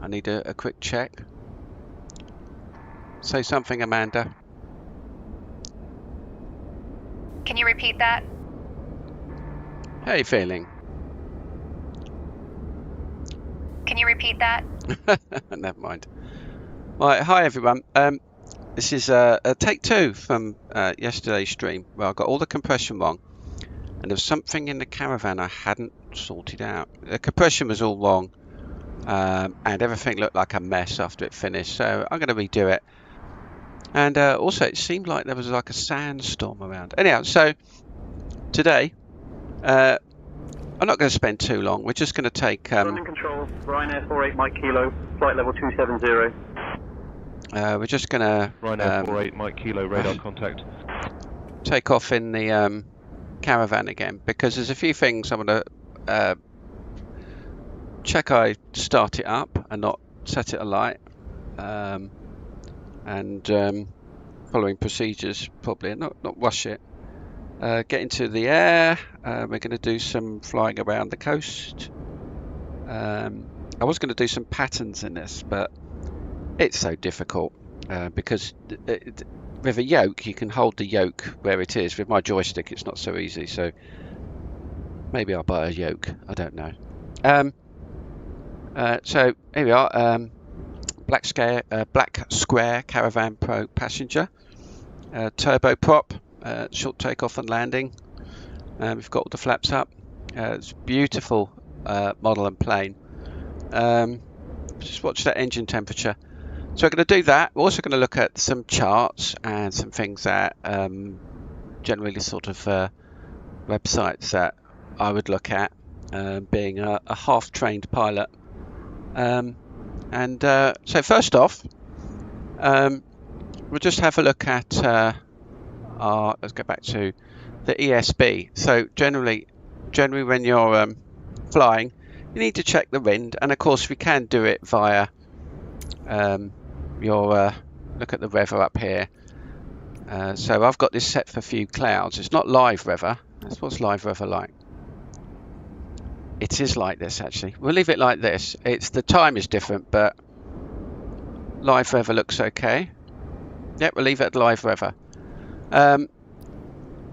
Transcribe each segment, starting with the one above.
I need a quick check. Say something, Amanda. Can you repeat that? How are you feeling? Can you repeat that? Never mind. Right, hi everyone. This is a take 2 from yesterday's stream where I got all the compression wrong, and there was something in the caravan I hadn't sorted out. The compression was all wrong, and everything looked like a mess after it finished. So I'm going to redo it. And also, it seemed like there was like a sandstorm around. Anyhow, so today, I'm not going to spend too long. We're just going to take. London control, Ryanair 48 Mike Kilo, flight level 270. We're just going to. Ryanair 48 Mike Kilo, radar contact. Take off in the caravan again because there's a few things I want to check. I start it up and not set it alight. And following procedures probably, and not rush it. Get into the air. We're going to do some flying around the coast. I was going to do some patterns in this, but it's so difficult because with a yoke you can hold the yoke where it is. With my joystick it's not so easy, so maybe I'll buy a yoke, I don't know. So here we are. Black Square Caravan Pro Passenger, turboprop, short takeoff and landing. We've got all the flaps up. It's a beautiful model and plane. Just watch that engine temperature. So we're going to do that. We're also going to look at some charts and some things that generally sort of websites that I would look at, being a half-trained pilot. So first off, we'll just have a look at let's go back to the ESB. So generally when you're flying, you need to check the wind, and of course we can do it via your look at the weather up here. So I've got this set for few clouds. It's not live weather. That's what's live weather like. It is like this actually. We'll leave it like this. The time is different, but live weather looks okay. Yep, we'll leave it at live weather.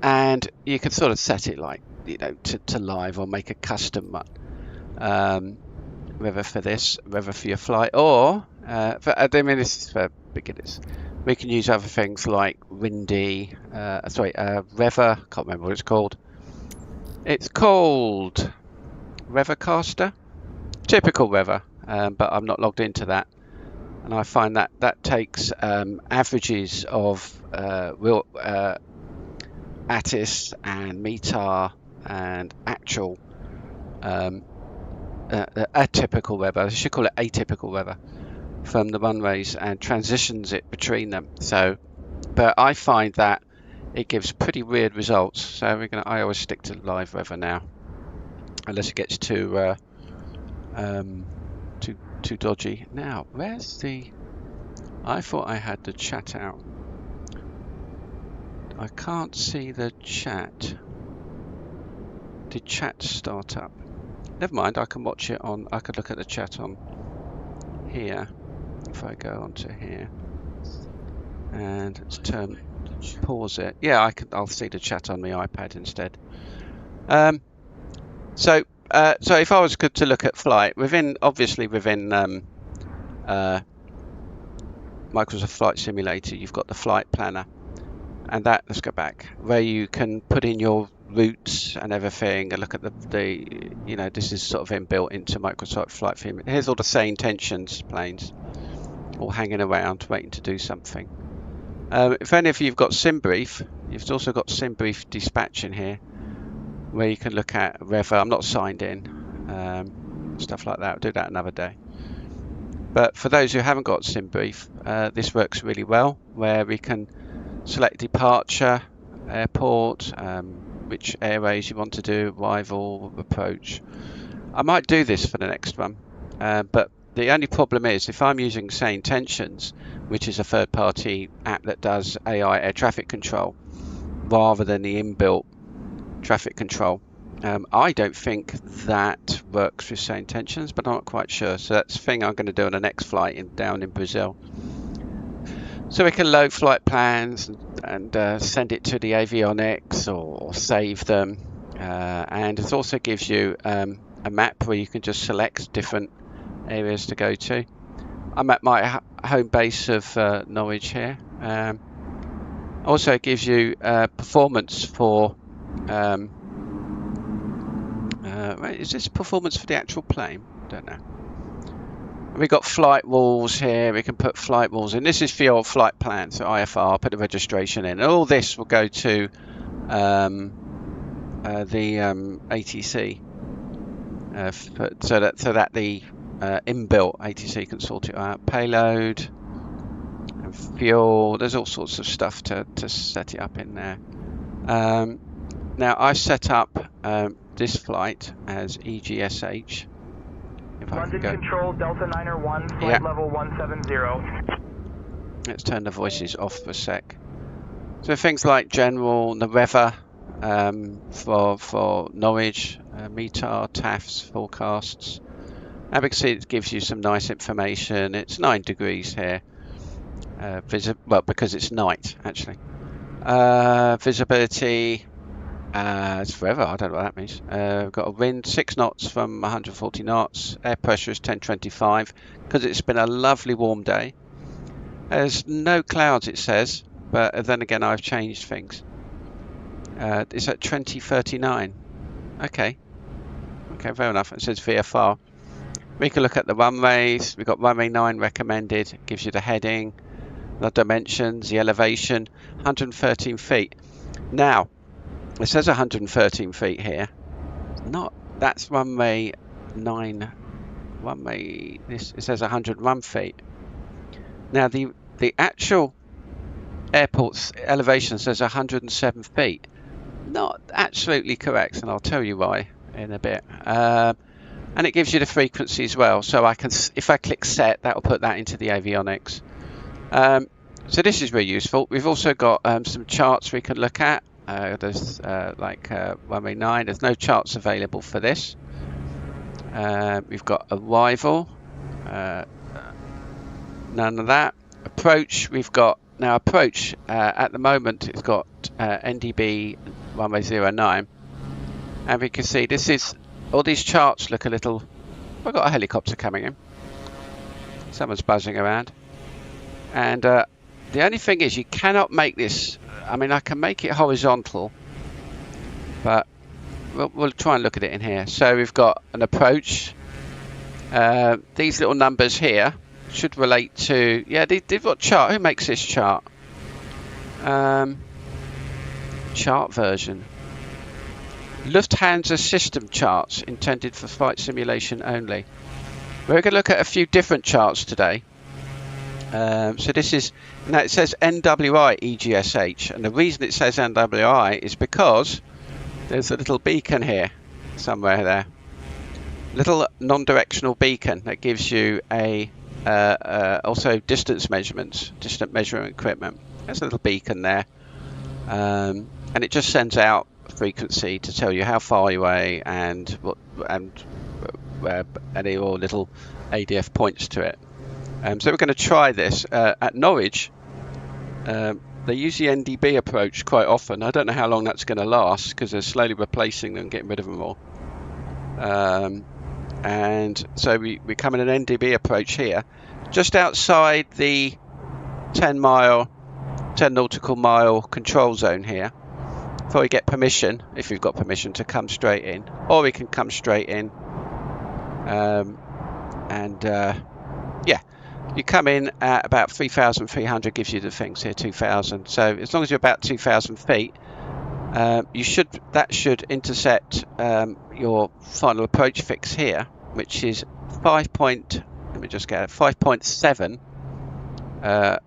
And you can sort of set it like, you know, to live, or make a custom one. Weather for this, weather for your flight, or I mean, this is for beginners. We can use other things like windy, weather. Can't remember what it's called. It's called Weathercaster, typical weather, but I'm not logged into that, and I find that takes averages of ATIS and METAR and actual atypical weather. I should call it atypical weather from the runways, and transitions it between them. So, but I find that it gives pretty weird results. So I always stick to live weather now, unless it gets too dodgy. Now, where's the? I thought I had the chat out. I can't see the chat. Did chat start up? Never mind. I can watch it on. I could look at the chat on here if I go onto here and let's pause it. Yeah, I'll see the chat on my iPad instead. So if I was good to look at flight within Microsoft Flight Simulator, you've got the flight planner, and that, let's go back, where you can put in your routes and everything, and look at the you know, this is sort of inbuilt into Microsoft Flight Simulator. Here's all the same tensions planes all hanging around waiting to do something. If any of you've got SimBrief, you've also got SimBrief dispatch in here, where you can look at weather. I'm not signed in, stuff like that. I'll do that another day. But for those who haven't got SimBrief, this works really well, where we can select departure, airport, which airways you want to do, arrival, approach. I might do this for the next one, but the only problem is if I'm using, say, Intentions, which is a third-party app that does AI air traffic control, rather than the inbuilt traffic control, I don't think that works with say intentions, but I'm not quite sure. So that's the thing I'm going to do on the next flight down in Brazil. So we can load flight plans and send it to the avionics or save them. And it also gives you a map where you can just select different areas to go to. I'm at my home base of Norwich here. Also it gives you performance for is this performance for the actual plane? Don't know. We've got flight rules here. We can put flight rules in. This is for your flight plan, so IFR. Put the registration in. And all this will go to the ATC, so that the inbuilt ATC can sort it out. Payload and fuel. There's all sorts of stuff to set it up in there. Now I've set up this flight as EGSH. If I can go. Control Delta 901, flight level 170. Let's turn the voices off for a sec. So things like general, the weather for Norwich, METAR, TAFs, forecasts. And we can see it gives you some nice information. It's 9 degrees here. Well, because it's night actually. Visibility. It's forever, I don't know what that means. We've got a wind 6 knots from 140 knots. Air pressure is 1025 because it's been a lovely warm day. There's no clouds, it says, but then again I've changed things. It's at 2039. Okay, fair enough. It says VFR. We can look at the runways. We've got runway 9 recommended. It gives you the heading, the dimensions, the elevation, 113 feet. Now it says 113 feet here. That's runway 9. It says 101 feet. Now the actual airport's elevation says 107 feet. Not absolutely correct, and I'll tell you why in a bit. And it gives you the frequency as well. So I can, if I click set, that will put that into the avionics. So this is really useful. We've also got some charts we can look at. There's like runway 9. There's no charts available for this. We've got arrival. None of that. Approach. We've got now approach. At the moment, it's got NDB runway 09, and we can see this is all these charts look a little. We've got a helicopter coming in. Someone's buzzing around, and the only thing is you cannot make this. I mean, I can make it horizontal, but we'll try and look at it in here. So we've got an approach. These little numbers here should relate to, yeah, they've got chart. Who makes this chart? Chart version. Lufthansa system charts intended for flight simulation only. We're going to look at a few different charts today. So this is, now it says NWI EGSH, and the reason it says NWI is because there's a little beacon here, somewhere there. Little non-directional beacon that gives you a also distance measurements, distant measuring equipment. There's a little beacon there, and it just sends out frequency to tell you how far away and what any or little ADF points to it. So we're going to try this at Norwich. They use the NDB approach quite often. I don't know how long that's going to last because they're slowly replacing them, getting rid of them all. And so we come in an NDB approach here, just outside the 10 nautical mile control zone here. Before we get permission, if we've got permission to come straight in, or we can come straight in. Yeah, you come in at about 3,300, gives you the things here, 2,000. So as long as you're about 2,000 feet, that should intercept your final approach fix here, which is 5.7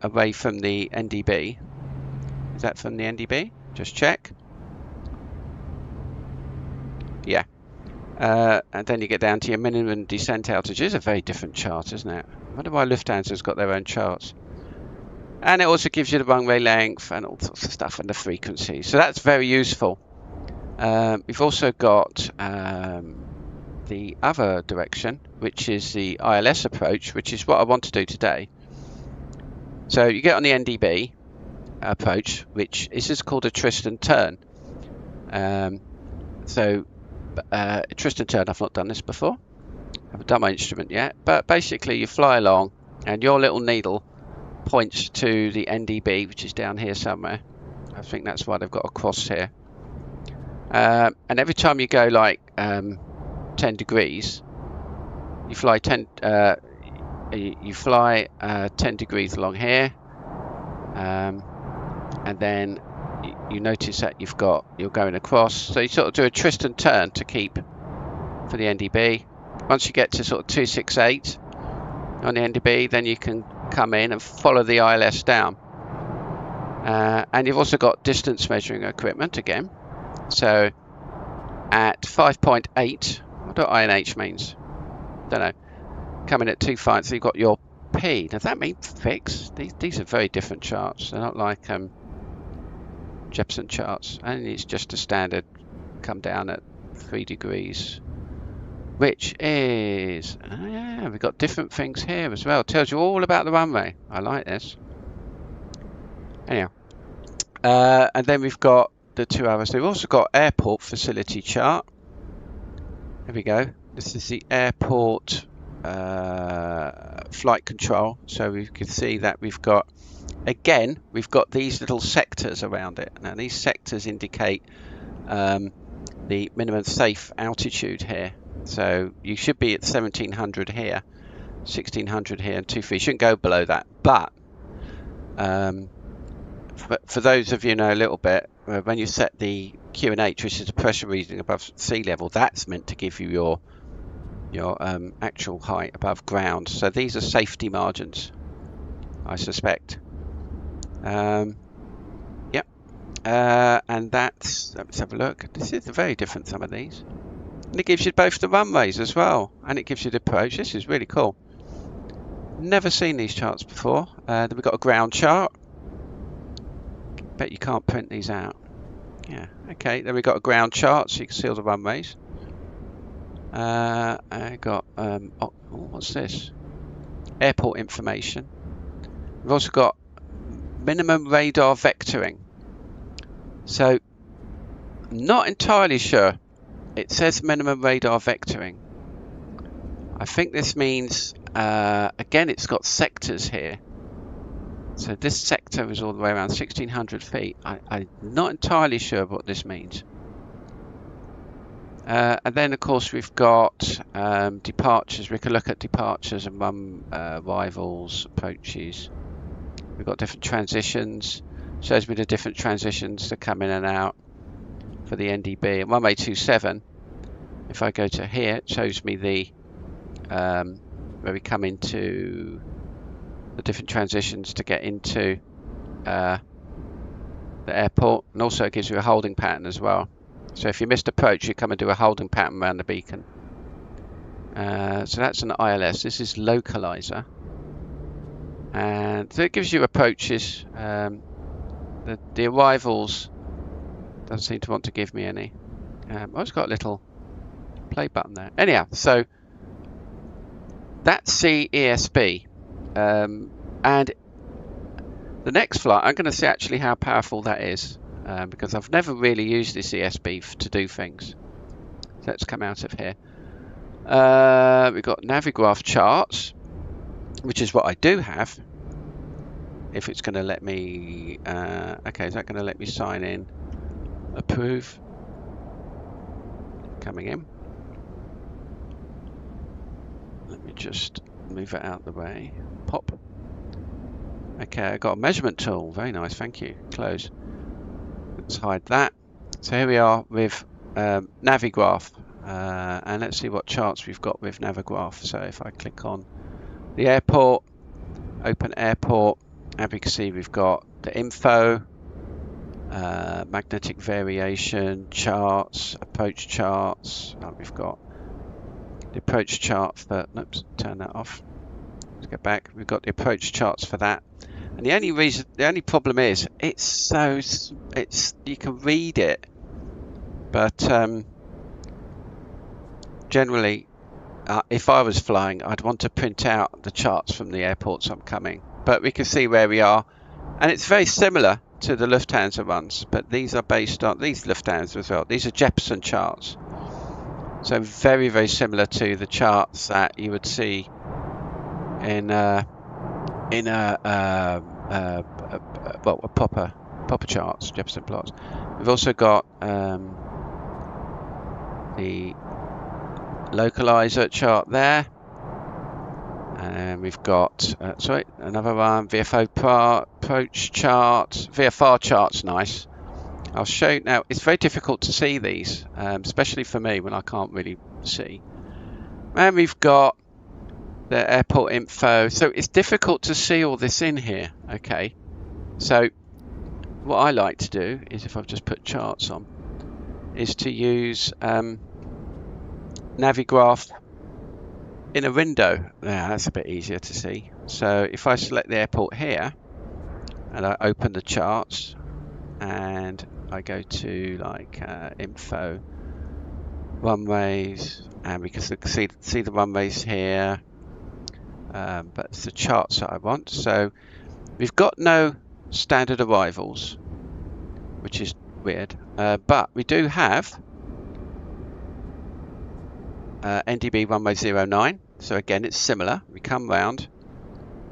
away from the NDB. Is that from the NDB? Just check. Yeah. And then you get down to your minimum descent altitude. It's a very different chart, isn't it? I wonder why Lufthansa's got their own charts. And it also gives you the runway length and all sorts of stuff and the frequency. So that's very useful. We've also got the other direction, which is the ILS approach, which is what I want to do today. So you get on the NDB approach, which is just called a twist and turn. Twist and turn, I've not done this before. I haven't done my instrument yet, but basically you fly along and your little needle points to the NDB, which is down here somewhere. I think that's why they've got a cross here. And every time you go like 10 degrees, you fly 10 degrees along here, and then you notice that you're going across. So you sort of do a twist and turn to keep for the NDB. Once you get to sort of 268 on the NDB, then you can come in and follow the ILS down. And you've also got distance measuring equipment again. So at 5.8, what do INH means? Don't know. Coming at 2.5, so you've got your P. Does that mean fix? These are very different charts. They're not like Jepson charts. And it's just a standard come down at 3 degrees. Which is, yeah, we've got different things here as well. It tells you all about the runway. I like this. Anyhow. And then we've got the 2 hours. We've also got airport facility chart. There we go. This is the airport flight control. So we can see that we've got, again, we've got these little sectors around it. Now these sectors indicate the minimum safe altitude here. So you should be at 1700 here, 1600 here, and 2-3. You shouldn't go below that. But for those of you who know a little bit, when you set the QNH, which is the pressure reading above sea level, that's meant to give you your actual height above ground. So these are safety margins, I suspect. Yep. And that's, let's have a look. This is very different, some of these. And it gives you both the runways as well, and it gives you the approach. This is really cool. Never seen these charts before. Then we've got a ground chart. Bet you can't print these out. Yeah, okay. Then we've got a ground chart, so you can see all the runways. I got oh, what's this? Airport information. We've also got minimum radar vectoring. So, not entirely sure. It says minimum radar vectoring. I think this means, again, it's got sectors here. So this sector is all the way around 1600 feet. I'm not entirely sure what this means. And then, of course, we've got departures. We can look at departures and run arrivals, approaches. We've got different transitions. Shows me the different transitions to come in and out for the NDB. And runway 27, if I go to here, it shows me the where we come into the different transitions to get into the airport, and also it gives you a holding pattern as well. So if you missed approach, you come and do a holding pattern around the beacon. So that's an ILS. This is localizer, and so it gives you approaches. The arrivals doesn't seem to want to give me any. I've just got a little play button there. Anyhow, so that's the ESB. And the next flight, I'm going to see actually how powerful that is, because I've never really used this ESB to do things. So let's come out of here. We've got Navigraph charts, which is what I do have. If it's going to let me, okay, is that going to let me sign in? Approve. Coming in. Let me just move it out of the way. Pop. Okay, I got a measurement tool. Very nice, thank you. Close. Let's hide that. So here we are with Navigraph, and let's see what charts we've got with Navigraph. So if I click on the airport, open airport, and we can see we've got the info, magnetic variation, charts, approach charts. We've got the approach chart for, oops, turn that off. Let's get back. We've got the approach charts for that. And the only problem is you can read it, But generally, if I was flying, I'd want to print out the charts from the airports I'm coming. But we can see where we are, and it's very similar to the Lufthansa ones, but these are based on these Lufthansa as well. These are Jeppesen charts, so very, very similar to the charts that you would see in a proper charts, Jeppesen plots. We've also got the localizer chart there, and we've got another one, VFO approach chart. VFR chart's nice. I'll show you now. It's very difficult to see these, especially for me when I can't really see. And we've got the airport info, so it's difficult to see all this in here. Okay, so what I like to do is, if I've just put charts on, is to use Navigraph in a window. Yeah, that's a bit easier to see. So if I select the airport here and I open the charts and I go to like info, runways, and we can see the runways here, but it's the charts that I want. So we've got no standard arrivals, which is weird, but we do have NDB runway 09. So again, it's similar. We come round,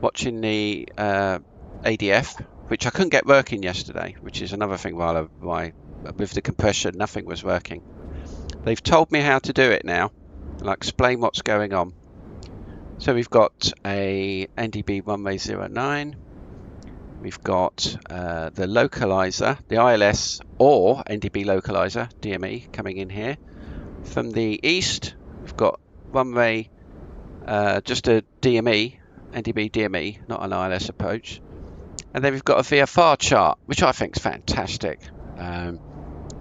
watching the ADF, which I couldn't get working yesterday, which is another thing. Why with the compression, nothing was working. They've told me how to do it now. I'll explain what's going on. So we've got a NDB runway 09. We've got the localizer, the ILS or NDB localizer, DME, coming in here. From the east, we've got runway, just a DME, NDB DME, not an ILS approach. And then we've got a VFR chart, which I think is fantastic,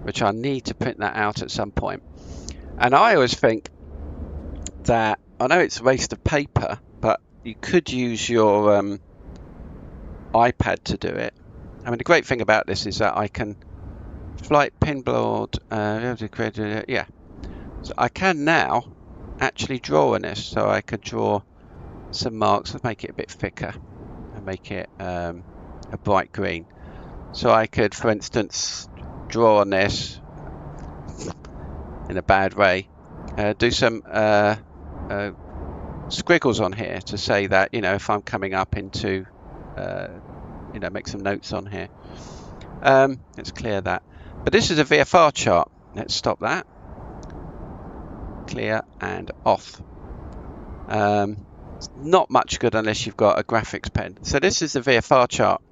which I need to print that out at some point. And I always think that, I know it's a waste of paper, but you could use your iPad to do it. I mean, the great thing about this is that I can flight pinboard, yeah. So I can now actually draw on this. So I could draw some marks. Let's make it a bit thicker and make it a bright green. So I could, for instance, draw on this in a bad way, do some squiggles on here to say that, you know, if I'm coming up into, you know, make some notes on here. Let's clear that. But this is a VFR chart. Let's stop that. Clear and off. It's not much good unless you've got a graphics pen. So this is the VFR chart,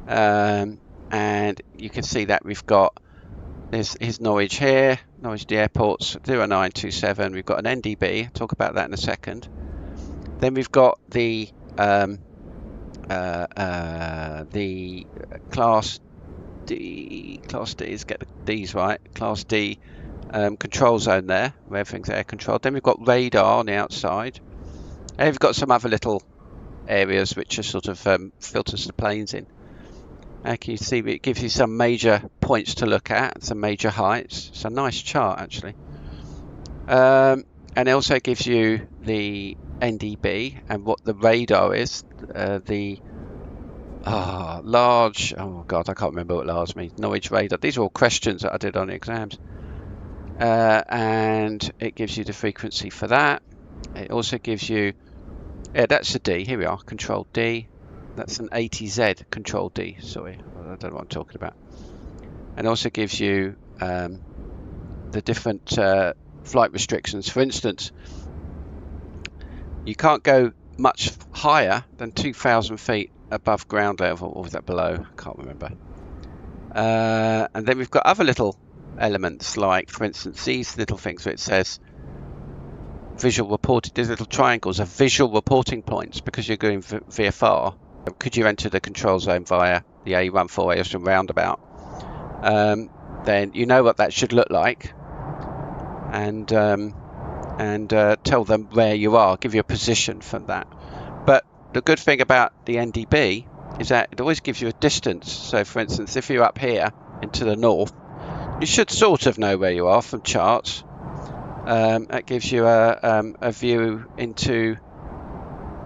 and you can see that we've got here's Norwich here, Norwich the airports 0927. We've got an NDB. I'll talk about that in a second. Then we've got the class D. Class D is, get the D's right. Class D control zone there, where everything's air controlled. Then we've got radar on the outside. And we've got some other little areas which are sort of filters the planes in. Can you see it gives you some major points to look at, some major heights. It's a nice chart actually. And it also gives you the NDB and what the radar is. Large, oh god, I can't remember what large means. Norwich radar. These are all questions that I did on the exams. And it gives you the frequency for that. It also gives you, yeah, that's a D. Here we are, Control D. That's an ATZ, Control D. Sorry, I don't know what I'm talking about. And also gives you the different flight restrictions. For instance, you can't go much higher than 2,000 feet above ground level, or was that below? I can't remember. And then we've got other little elements, like for instance these little things where it says visual reported. These little triangles are visual reporting points because you're going VFR. Could you enter the control zone via the A14 Aylestone roundabout? Then you know what that should look like, and tell them where you are, give you a position for that. But the good thing about the NDB is that it always gives you a distance. So for instance, if you're up here into the north, you should sort of know where you are from charts. That gives you a view into,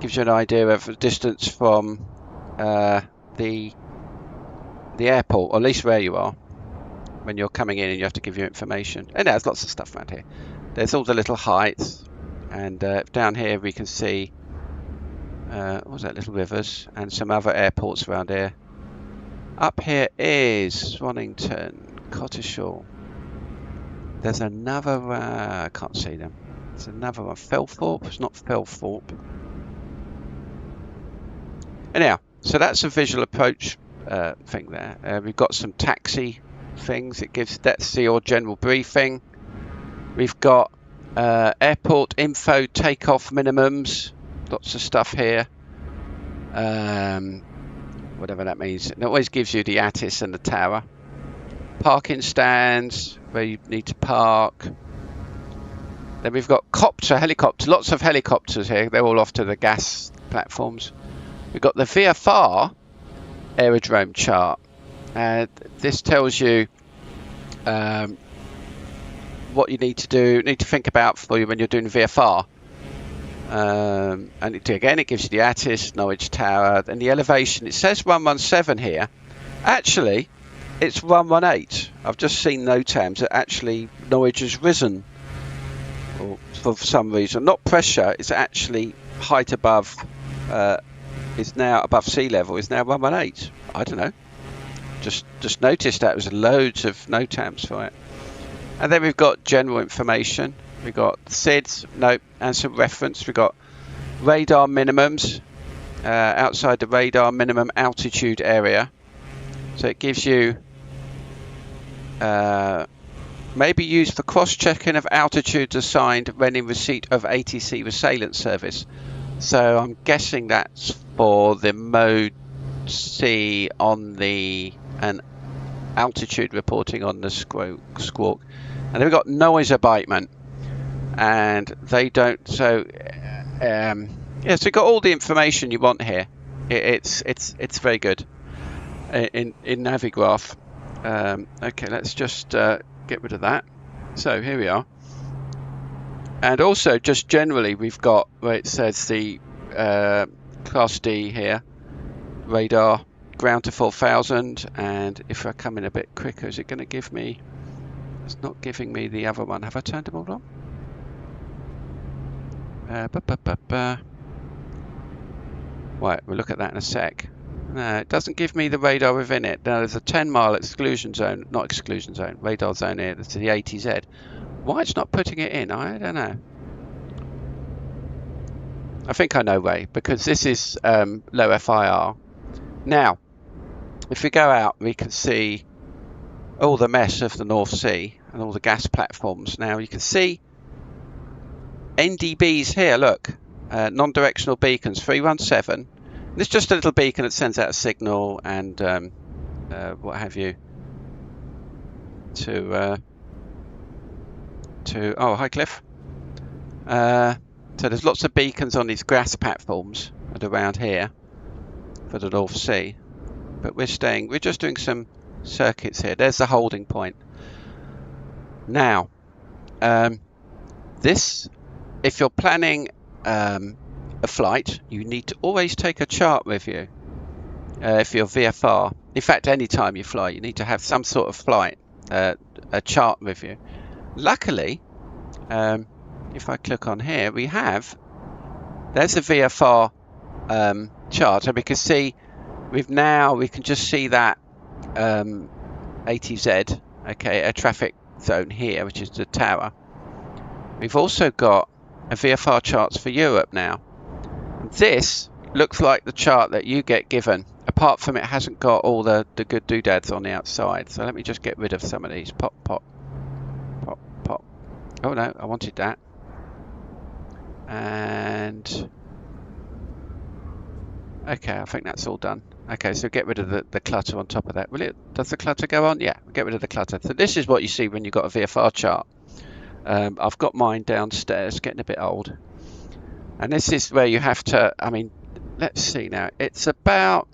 gives you an idea of the distance from the airport, or at least where you are when you're coming in and you have to give you information. And there's lots of stuff around here. There's all the little heights, and down here we can see what was that, little rivers and some other airports around here. Up here is Swanington, Cottishall. There's another, I can't see them. There's another one, Felthorpe. It's not Felthorpe. Anyhow, so that's a visual approach thing there. We've got some taxi things. It gives, that's your general briefing. We've got airport info, takeoff minimums. Lots of stuff here. Whatever that means. It always gives you the ATIS and the tower. Parking stands, where you need to park. Then we've got helicopters, lots of helicopters here. They're all off to the gas platforms. We've got the VFR aerodrome chart. This tells you what you need to think about for you when you're doing VFR. And again, it gives you the ATIS, Norwich Tower, and the elevation. It says 117 here. Actually, it's 118. I've just seen NOTAMs that actually Norwich has risen, or for some reason. Not pressure, it's actually height above, is now above sea level, is now 118. I don't know. Just noticed that. There's loads of NOTAMs for it. And then we've got general information. We've got SIDS, nope, and some reference. We've got radar minimums, outside the radar minimum altitude area. So it gives you maybe used for cross-checking of altitudes assigned when in receipt of ATC resurveillance service. So I'm guessing that's for the mode C on the altitude reporting on the squawk. And then we've got noise abatement, and they don't. So yeah, so you've got all the information you want here. It's very good in Navigraph. Okay, let's just get rid of that. So here we are. And also, just generally, we've got where it says the Class D here, radar, ground to 4,000. And if I come in a bit quicker, is it going to give me? It's not giving me the other one. Have I turned them all on? Right, we'll look at that in a sec. No, it doesn't give me the radar within it. Now, there's a 10-mile exclusion zone, not exclusion zone, radar zone here. That's the ATZ. Why it's not putting it in, I don't know. I think I know, Ray, because this is low FIR. Now, if we go out, we can see all the mess of the North Sea and all the gas platforms. Now, you can see NDBs here, look, non-directional beacons, 317. It's just a little beacon that sends out a signal and what have you to oh, hi Cliff. So there's lots of beacons on these gas platforms and around here for the North Sea, but we're just doing some circuits here. There's the holding point. Now, this, if you're planning a flight, you need to always take a chart with you. If you're VFR, in fact, any time you fly, you need to have some sort of flight, a chart with you. Luckily, if I click on here, there's a VFR chart, and we can see we can just see that ATZ, okay, a traffic zone here, which is the tower. We've also got a VFR charts for Europe now. This looks like the chart that you get given, apart from it hasn't got all the good doodads on the outside. So let me just get rid of some of these. Pop, pop, pop, pop. Oh no, I wanted that. And okay, I think that's all done. Okay, so get rid of the clutter on top of that. Does the clutter go on? Yeah, get rid of the clutter. So this is what you see when you've got a VFR chart. I've got mine downstairs, getting a bit old. And this is where you have to, I mean, let's see now. It's about,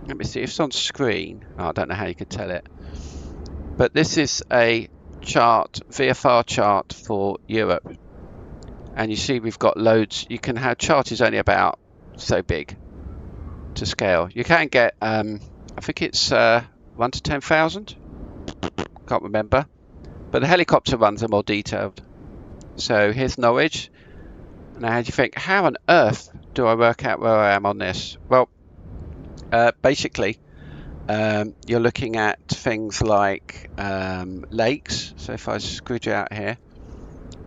let me see, if it's on screen. Oh, I don't know how you could tell it. but this is a chart, VFR chart for Europe. And you see we've got loads. You can have chart is only about so big to scale. You can get, I think it's 1 to 10,000. Can't remember. But the helicopter ones are more detailed. So here's Norwich. Now, how do you think? How on earth do I work out where I am on this? Well, basically, you're looking at things like lakes. So if I squidge out here,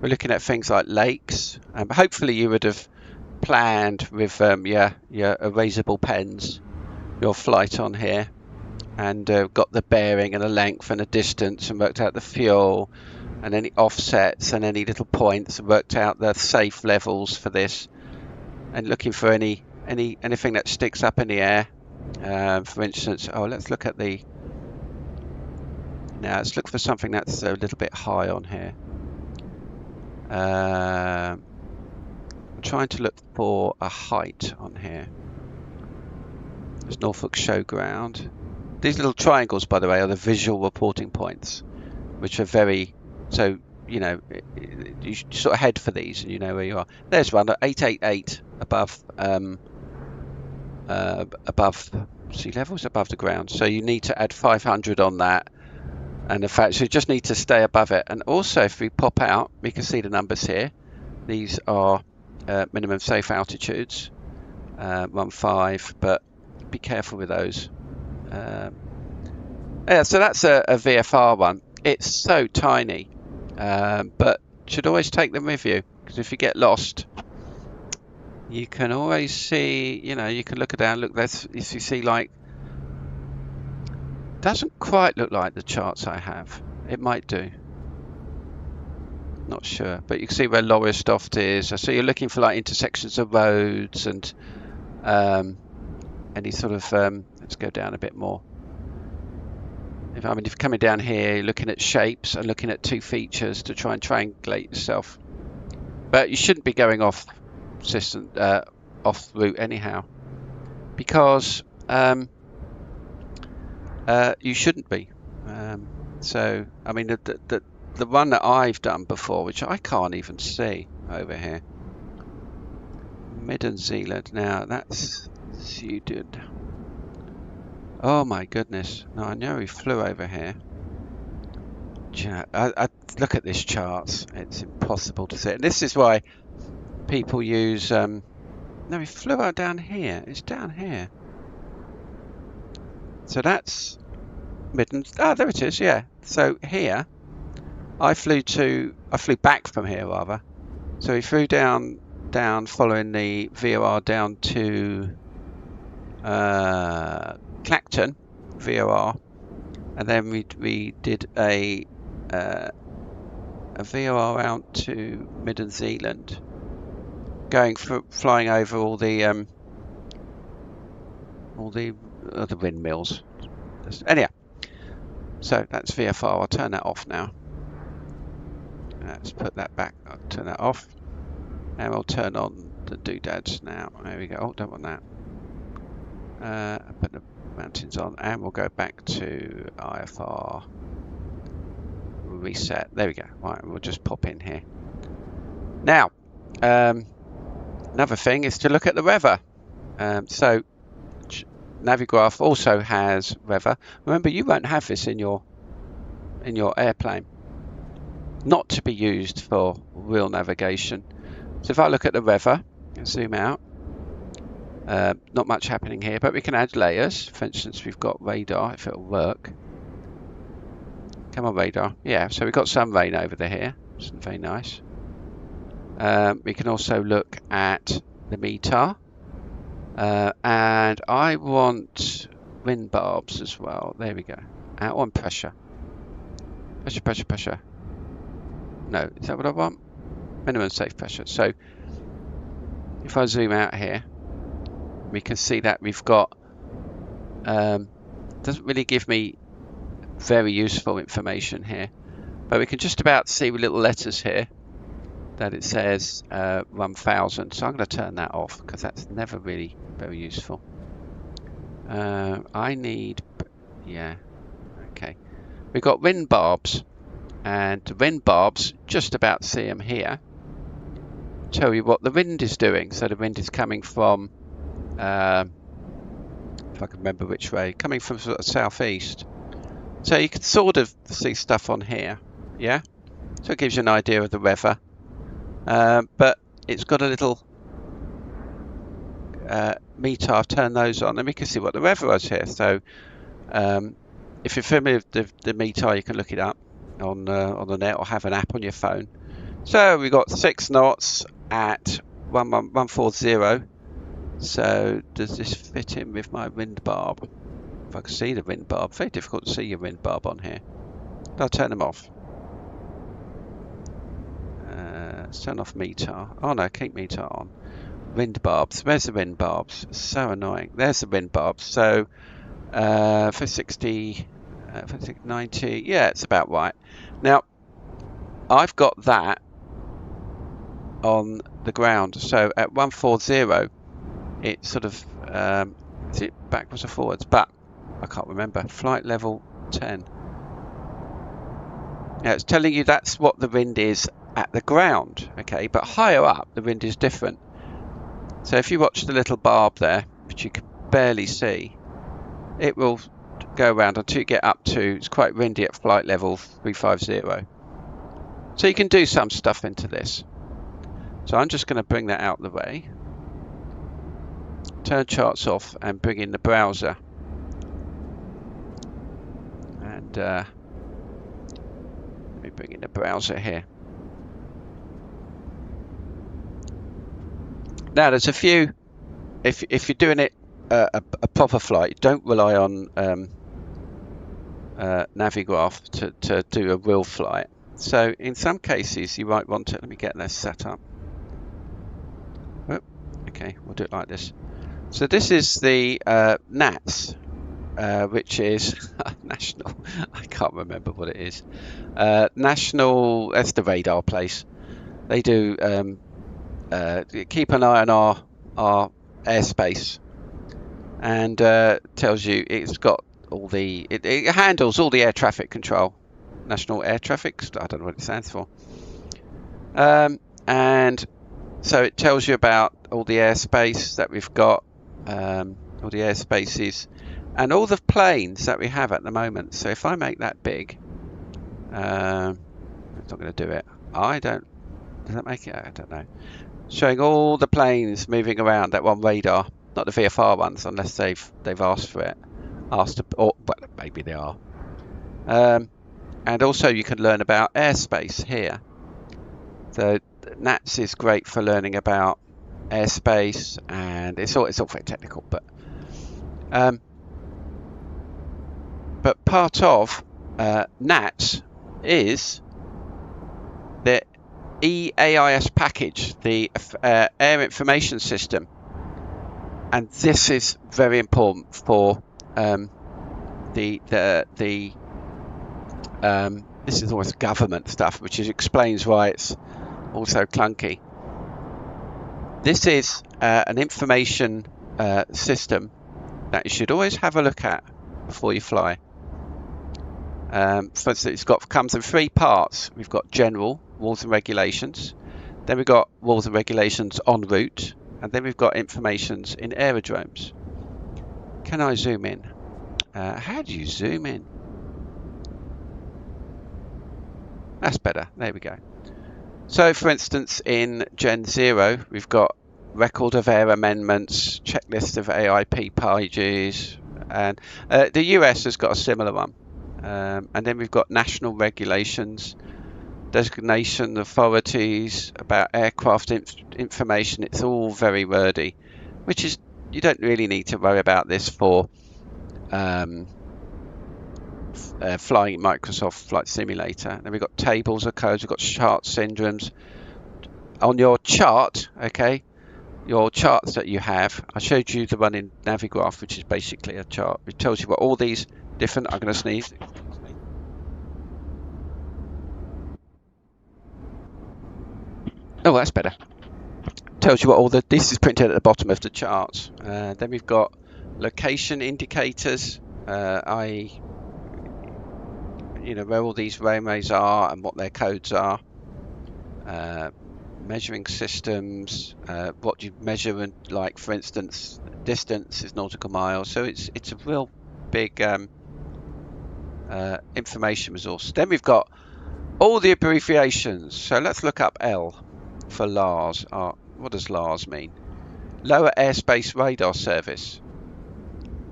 we're looking at things like lakes. Hopefully, you would have planned with your erasable pens your flight on here, and got the bearing and the length and the distance, and worked out the fuel and any offsets and any little points, and worked out the safe levels for this, and looking for anything that sticks up in the air. For instance, let's look at let's look for something that's a little bit high on here. I'm trying to look for a height on here. There's Norfolk Showground. These little triangles, by the way, are the visual reporting points, which are very, so, you know, you sort of head for these and you know where you are. There's one at 888 above sea levels, above the ground. So you need to add 500 on that. And in fact, so you just need to stay above it. And also, if we pop out, we can see the numbers here. These are minimum safe altitudes, 1.5, but be careful with those. Yeah, so that's a VFR one. It's so tiny, but should always take them with you, because if you get lost, you can always see, you know, you can look down, look, if you see, like, doesn't quite look like the charts I have. It might do. Not sure, but you can see where Lowestoft is. So you're looking for like intersections of roads and any sort of, let's go down a bit more. If you're coming down here, you're looking at shapes and looking at two features to try and triangulate yourself. But you shouldn't be going off system, off route anyhow, because you shouldn't be. So, I mean, the one that I've done before, which I can't even see over here, Midden Zealand. Now that's Sweden. Oh my goodness! No, I know he flew over here. I look at this charts. It's impossible to see. And this is why people use. No, he flew out down here. It's down here. So that's Midden. Ah, there it is. Yeah. So here, I flew back from here rather. So he flew down following the VOR down to Clacton VOR, and then we did a VOR out to Midden Zealand, flying over all the windmills. Anyhow, so that's VFR. I'll turn that off now. Let's put that back. I'll turn that off. Now we'll turn on the doodads now. There we go. Oh, don't want that. I'll put the mountains on, and we'll go back to IFR. Reset. There we go. Right, we'll just pop in here. Now, another thing is to look at the weather. So Navigraph also has weather. Remember, you won't have this in your airplane. Not to be used for real navigation. So if I look at the weather and zoom out, not much happening here, but we can add layers. For instance, we've got radar, if it'll work. Come on, radar. Yeah, so we've got some rain over there here. It's very nice. We can also look at the METAR. And I want wind barbs as well. There we go. I want pressure. Pressure. No, is that what I want? Minimum safe pressure. So if I zoom out here, we can see that we've got, doesn't really give me very useful information here, but we can just about see with little letters here that it says 1000. So I'm going to turn that off because that's never really very useful. I need, yeah, okay. we've got wind barbs, and the wind barbs, just about see them here, tell you what the wind is doing. So the wind is coming from, if I can remember which way, coming from sort of southeast. So you can sort of see stuff on here, yeah? So it gives you an idea of the weather. But it's got a little meter. I've turned those on, and we can see what the weather was here. So if you're familiar with the meter, you can look it up on the net or have an app on your phone. So we've got 6 knots at 140. So does this fit in with my wind barb? If I can see the wind barb, very difficult to see your wind barb on here. I'll turn them off. Let's turn off meter. Oh no, keep meter on. Wind barbs. Where's the wind barbs? So annoying. There's the wind barbs. So for 60, for 90, yeah, it's about right. Now I've got that on the ground. So at 140, it sort of is it backwards or forwards? But I can't remember. Flight level 10. Yeah, it's telling you that's what the wind is at the ground, okay, but higher up the wind is different. So if you watch the little barb there, which you can barely see, it will go around until you get up to, it's quite windy at flight level 350. So you can do some stuff into this. So I'm just going to bring that out of the way, turn charts off and bring in the browser. And let me bring in the browser here. Now there's a few, if you're doing it a proper flight, don't rely on Navigraph to do a real flight. So in some cases you might want to, let me get this set up. Oh, okay, we'll do it like this. So this is the NATS, which is national, I can't remember what it is. National, that's the radar place. They do keep an eye on our airspace, and tells you it's got all the, it handles all the air traffic control. National Air Traffic, I don't know what it stands for. And so it tells you about all the airspace that we've got, all the airspaces, and all the planes that we have at the moment. So if I make that big, it's not going to do it. Does that make it? I don't know. Showing all the planes moving around that one radar, not the VFR ones, unless they've asked for it, or well, maybe they are. And also you can learn about airspace here. So NATS is great for learning about airspace, and it's all very technical, but part of NATS is the EAIS package, the Air Information System, and this is very important for this is almost government stuff, which explains why it's also clunky. This is an information system that you should always have a look at before you fly. For instance, comes in 3 parts. We've got general rules and regulations, then we've got rules and regulations en route, and then we've got informations in aerodromes. Can I zoom in? How do you zoom in? That's better. There we go. So for instance, in Gen 0 we've got record of air amendments, checklist of AIP pages, and the US has got a similar one. And then we've got national regulations, designation authorities, about aircraft information. It's all very wordy, which is, you don't really need to worry about this for flying Microsoft Flight Simulator. Then we've got tables of codes, we've got chart syndromes. On your chart, okay, your charts that you have, I showed you the one in Navigraph, which is basically a chart. It tells you what all these different, I'm going to sneeze. Oh, that's better. Tells you what all this is printed at the bottom of the charts. Then we've got location indicators, you know, where all these runways are and what their codes are. Measuring systems, what you measure, and like for instance, distance is nautical miles. So it's a real big information resource. Then we've got all the abbreviations. So let's look up L for LARS. What does LARS mean? Lower Airspace Radar Service.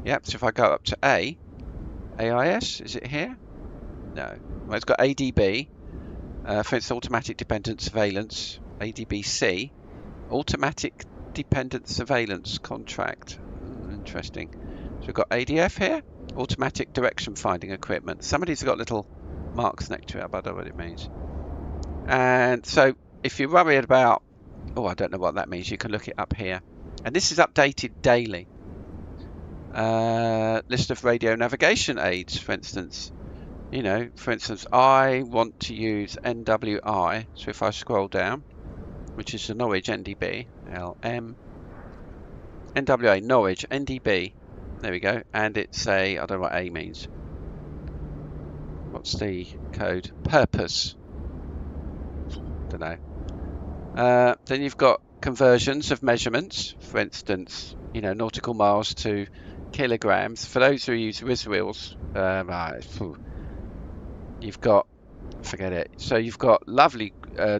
Yep. So if I go up to AIS, is it here? No. Well, it's got ADB. For its automatic dependent surveillance, ADBC, automatic dependent surveillance contract. Interesting. So we've got ADF here, automatic direction finding equipment. Somebody's got little marks next to it, but I don't know what it means. And so if you're worried about, I don't know what that means, you can look it up here. And this is updated daily. List of radio navigation aids, for instance. You know, for instance, I want to use NWI, so if I scroll down, which is the Norwich NDB, LM, NWA, Norwich NDB, there we go, and it's I don't know what A means. What's the code? Purpose. Don't know. Then you've got conversions of measurements, for instance, you know, nautical miles to kilograms. For those who use Rizwheels, you've got, forget it. So you've got lovely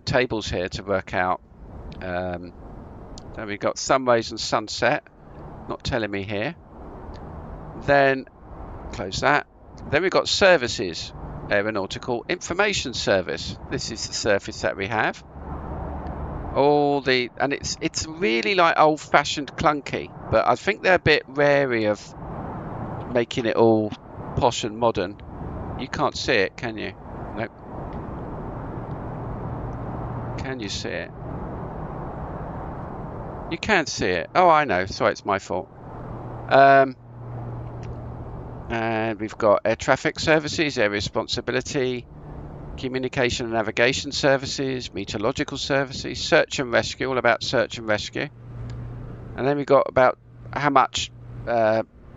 tables here to work out. Then we've got sunrise and sunset, not telling me here. Then close that. Then we've got services, aeronautical information service. This is the service that we have. And it's really like old-fashioned clunky, but I think they're a bit wary of making it all posh and modern. You can't see it, can you? Nope. Can you see it? You can see it. Oh, I know. Sorry, it's my fault. And we've got air traffic services, air responsibility, communication and navigation services, meteorological services, search and rescue, all about search and rescue. And then we've got about how much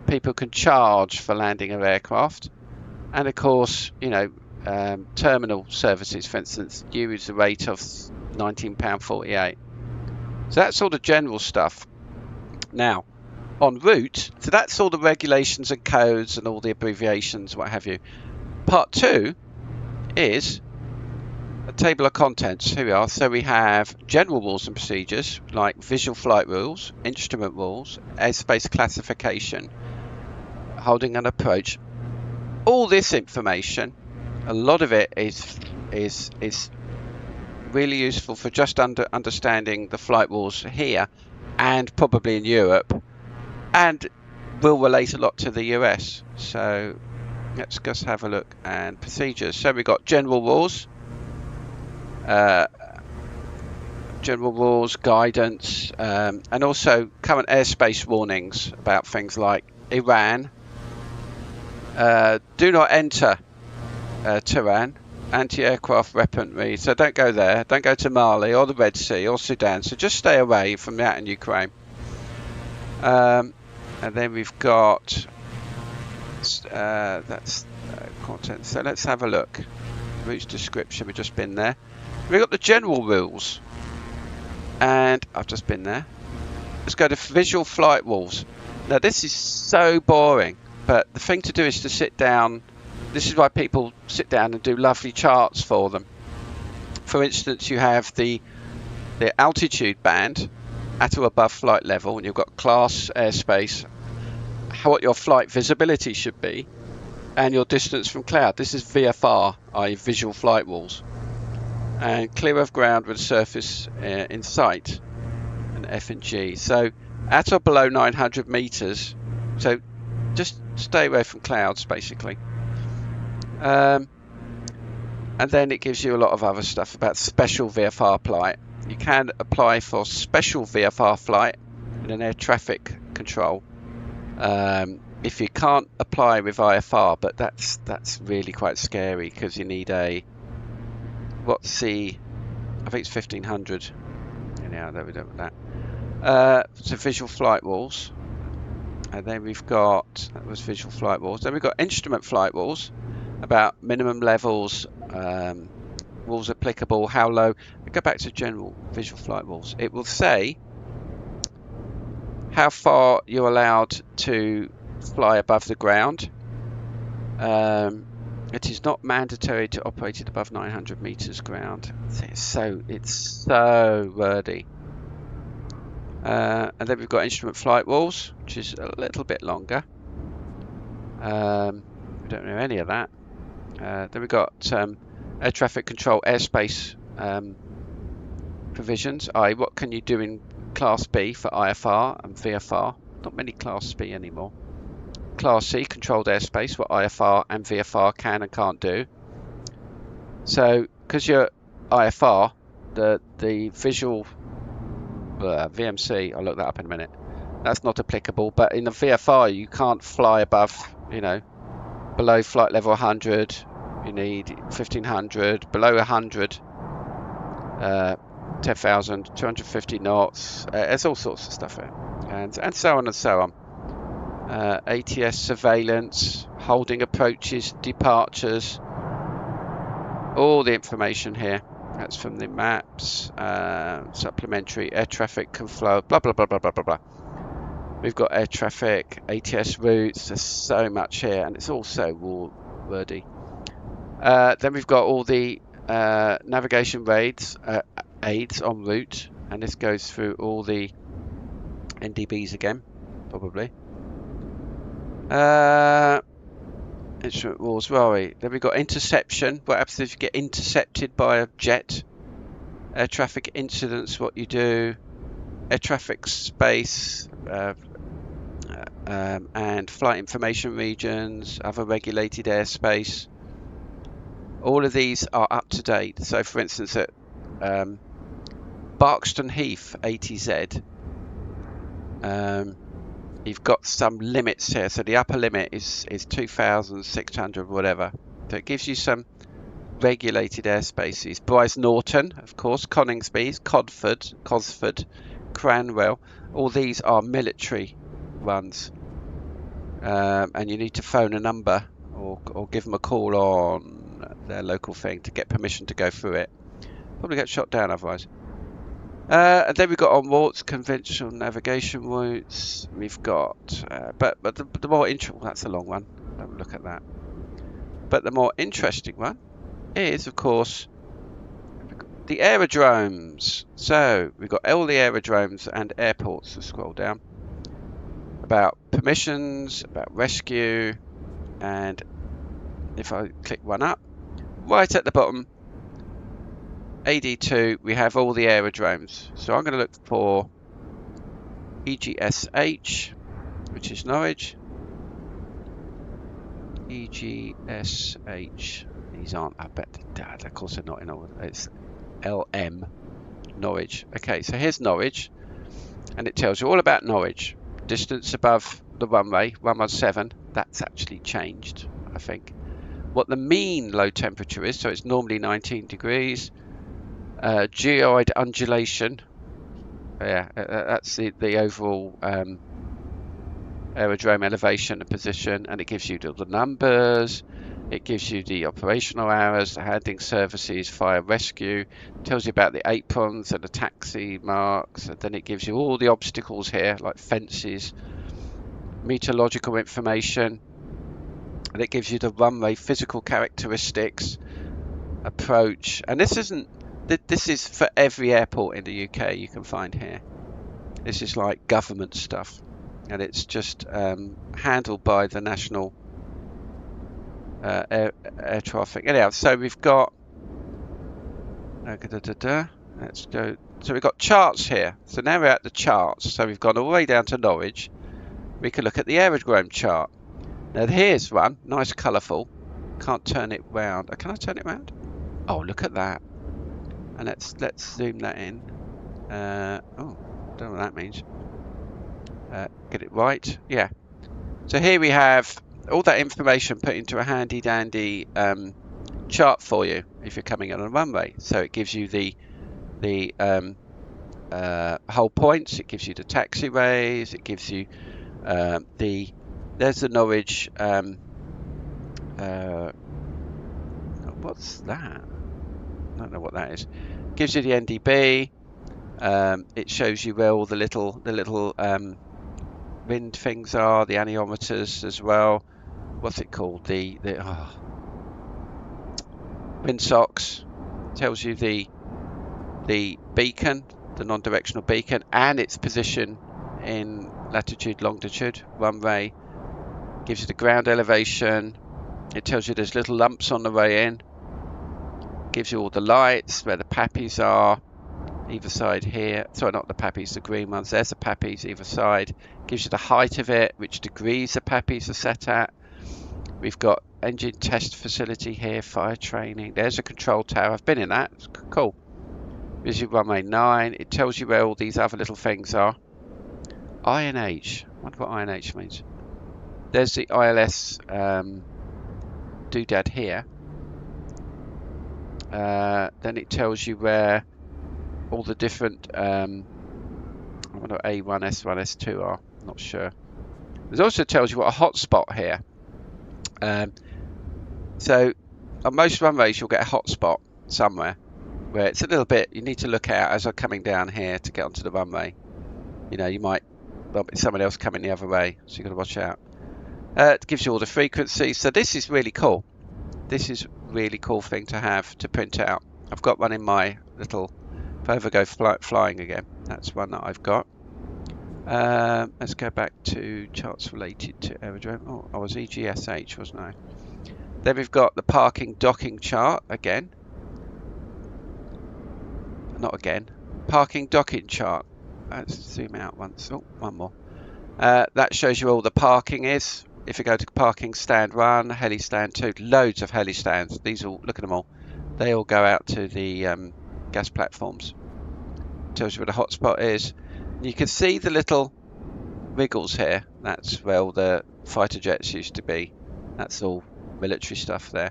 people can charge for landing of aircraft. And of course, you know, terminal services, for instance, use the rate of £19.48. So that's all the general stuff. Now, en route, so that's all the regulations and codes and all the abbreviations, what have you. Part 2 is a table of contents. Here we are. So we have general rules and procedures like visual flight rules, instrument rules, airspace classification, holding an approach. All this information, a lot of it is really useful for just understanding the flight rules here and probably in Europe, and will relate a lot to the US. So let's just have a look. And procedures. So we've got general rules, guidance, and also current airspace warnings about things like Iran. Do not enter Tehran, anti-aircraft weaponry, so don't go there. Don't go to Mali or the Red Sea or Sudan, so just stay away from that in Ukraine. And then we've got that's content. So let's have a look. Route description, we've just been there. We've got the general rules, and I've just been there. Let's go to visual flight rules. Now this is so boring, but the thing to do is to sit down. This is why people sit down and do lovely charts for them. For instance, you have the altitude band at or above flight level, and you've got class airspace, what your flight visibility should be, and your distance from cloud. This is VFR, i.e. visual flight rules. And clear of ground with surface in sight, and F and G. So at or below 900 meters, so just stay away from clouds basically. And then it gives you a lot of other stuff about special VFR flight. You can apply for special VFR flight in an air traffic control if you can't apply with IFR, but that's really quite scary because you need a I think it's 1500. Yeah, there we go with that. So visual flight rules, and then we've got, that was visual flight rules. Then we've got instrument flight rules. about minimum levels, rules applicable, how low. We go back to general visual flight rules. It will say how far you're allowed to fly above the ground. It is not mandatory to operate it above 900 meters ground. It's so wordy. And then we've got instrument flight rules, which is a little bit longer. We don't know any of that. Then we've got air traffic control, airspace provisions. I.e., what can you do in Class B for IFR and VFR? Not many Class B anymore. Class C, controlled airspace, what IFR and VFR can and can't do. So, because you're IFR, the visual VMC, I'll look that up in a minute. That's not applicable, but in the VFR, you can't fly above, below flight level 100. You need 1500, below 100, 10,000, 250 knots. There's all sorts of stuff here, and so on and so on. ATS surveillance, holding approaches, departures, all the information here. That's from the maps, supplementary air traffic can flow, blah blah blah blah blah blah blah. We've got air traffic, ATS routes. There's so much here, and it's all so wordy. Then we've got all the navigation aids en route, and this goes through all the NDBs again, probably. Instrument rules, where are we? Then we've got interception. What happens if you get intercepted by a jet? Air traffic incidents, what you do. Air traffic space, and flight information regions, other regulated airspace. All of these are up to date. So for instance at Barkston Heath ATZ, you've got some limits here. So the upper limit is 2,600 whatever. So it gives you some regulated airspaces. Bryce Norton, of course, Coningsby, Cosford, Cranwell. All these are military runs. And you need to phone a number or give them a call on their local thing to get permission to go through it. Probably get shot down otherwise. And then we've got on routes, conventional navigation routes. We've got, but the more interesting, that's a long one. Don't look at that. But the more interesting one is, of course, the aerodromes. So we've got all the aerodromes and airports. So scroll down. About permissions, about rescue, and if I click one up, right at the bottom. AD2, we have all the aerodromes. So I'm going to look for EGSH, which is Norwich. EGSH. These aren't, I bet, of course they're not in order. It's LM, Norwich. Okay, so here's Norwich, and it tells you all about Norwich. Distance above the runway, 117. That's actually changed, I think. What the mean low temperature is, so it's normally 19 degrees. Geoid undulation, yeah, that's the overall aerodrome elevation and position, and it gives you the numbers, it gives you the operational hours, the handling services, fire rescue, tells you about the aprons and the taxi marks, and then it gives you all the obstacles here, like fences, meteorological information, and it gives you the runway physical characteristics, approach, and this is for every airport in the UK you can find here. This is like government stuff, and it's just handled by the National Air Traffic. Anyhow, so we've got let's go. So we've got charts here. So now we're at the charts. So we've gone all the way down to Norwich. We can look at the aerodrome chart. Now here's one, nice, colourful. Can't turn it round. Can I turn it round? Oh, look at that. And let's zoom that in. Oh, don't know what that means. Get it right. Yeah. So here we have all that information put into a handy dandy chart for you if you're coming on a runway. So it gives you the whole points. It gives you the taxiways. It gives you there's the Norwich What's that? I don't know what that is. Gives you the NDB. It shows you where all the little wind things are, the anemometers as well. What's it called? The wind socks. Tells you the beacon, the non-directional beacon, and its position in latitude, longitude, runway. Gives you the ground elevation. It tells you there's little lumps on the way in. Gives you all the lights, where the pappies are, either side here. Sorry, not the pappies, the green ones. There's the pappies either side. Gives you the height of it, which degrees the pappies are set at. We've got engine test facility here, fire training. There's a control tower. I've been in that. It's cool. Gives you runway 9. It tells you where all these other little things are. INH. I wonder what INH means. There's the ILS doodad here. Then it tells you where all the different I wonder what A1, S1, S2 are. I'm not sure. It also tells you what a hotspot here. So on most runways you'll get a hotspot somewhere where it's a little bit, you need to look out as I'm coming down here to get onto the runway. You know, you might bump into someone else coming the other way, so you've got to watch out. It gives you all the frequencies. So this is really cool. This is a really cool thing to have to print out. I've got one in my little, if I ever go flying again, that's one that I've got. Let's go back to charts related to aerodrome. Oh, I was EGSH, wasn't I? Then we've got the parking docking chart again. Not again. Parking docking chart. Let's zoom out once. Oh, one more. That shows you all the parking is. If you go to parking stand 1, heli stand 2, loads of heli stands. These all, look at them all. They all go out to the gas platforms. Tells you where the hotspot is. And you can see the little wiggles here. That's where all the fighter jets used to be. That's all military stuff there.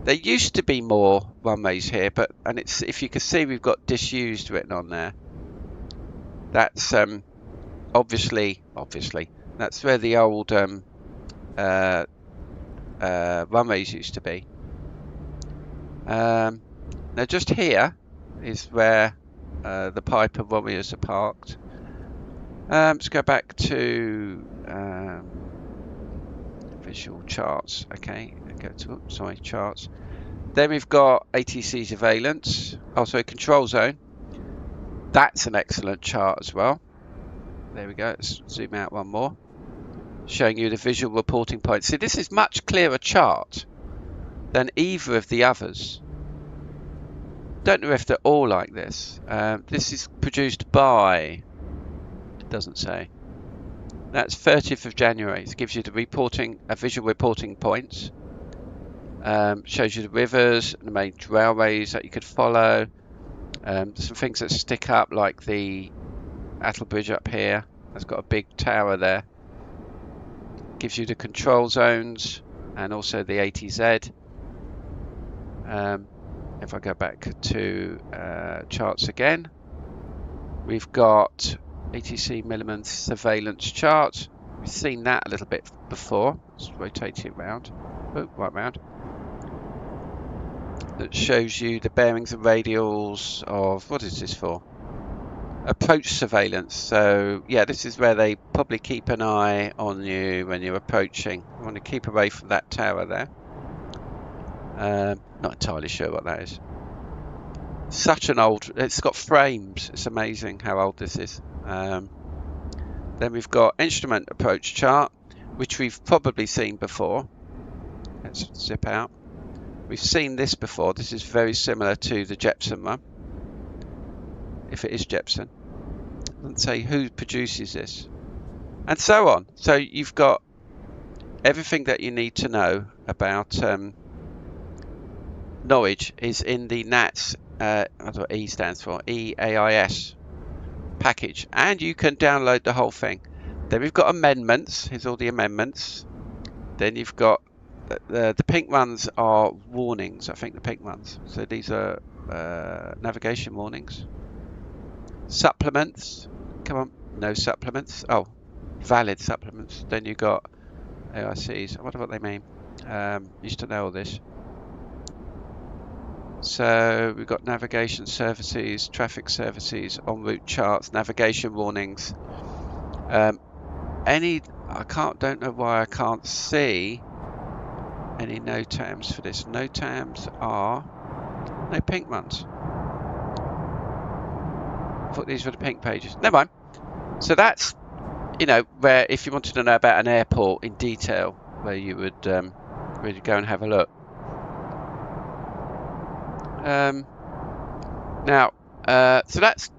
There used to be more runways here, but it's, if you can see, we've got disused written on there. That's obviously that's where the old runways used to be. Now just here is where the Piper Warriors are parked. Let's go back to visual charts. Okay, go to charts. Then we've got ATC surveillance. Oh, sorry, control zone. That's an excellent chart as well. There we go. Let's zoom out one more, showing you the visual reporting points. See, this is much clearer chart than either of the others. Don't know if they're all like this. This is produced by, it doesn't say. That's 30th of January. It gives you the reporting, visual reporting points. Shows you the rivers, the main railways that you could follow. Some things that stick up, like the Attle Bridge up here. That's got a big tower there. Gives you the control zones and also the ATZ. If I go back to charts again, we've got ATC minimum surveillance chart. We've seen that a little bit before. Let's rotate it round. Oh, right round. That shows you the bearings and radials of, what is this for? Approach surveillance. So yeah, this is where they probably keep an eye on you when you're approaching. You want to keep away from that tower there. Not entirely sure what that is. Such an old, it's got frames. It's amazing how old this is. Then we've got instrument approach chart, which we've probably seen before. Let's zip out. We've seen this before. This is very similar to the Jepson one. If it is Jepson. It doesn't say who produces this. And so on. So you've got everything that you need to know about Norwich is in the NATS, that's what E stands for, EAIS package. And you can download the whole thing. Then we've got amendments. Here's all the amendments. Then you've got the pink ones are warnings, I think, the pink ones. So these are navigation warnings. Supplements. Come on, no supplements. Oh, valid supplements. Then you've got AICs. I wonder what they mean. Used to know all this. So we've got navigation services, traffic services, en route charts, navigation warnings. Don't know why I can't see any NOTAMs for this. NOTAMs are no pink ones. I thought these were the pink pages. Never mind. So that's, you know, where if you wanted to know about an airport in detail, where you would really go and have a look. So that's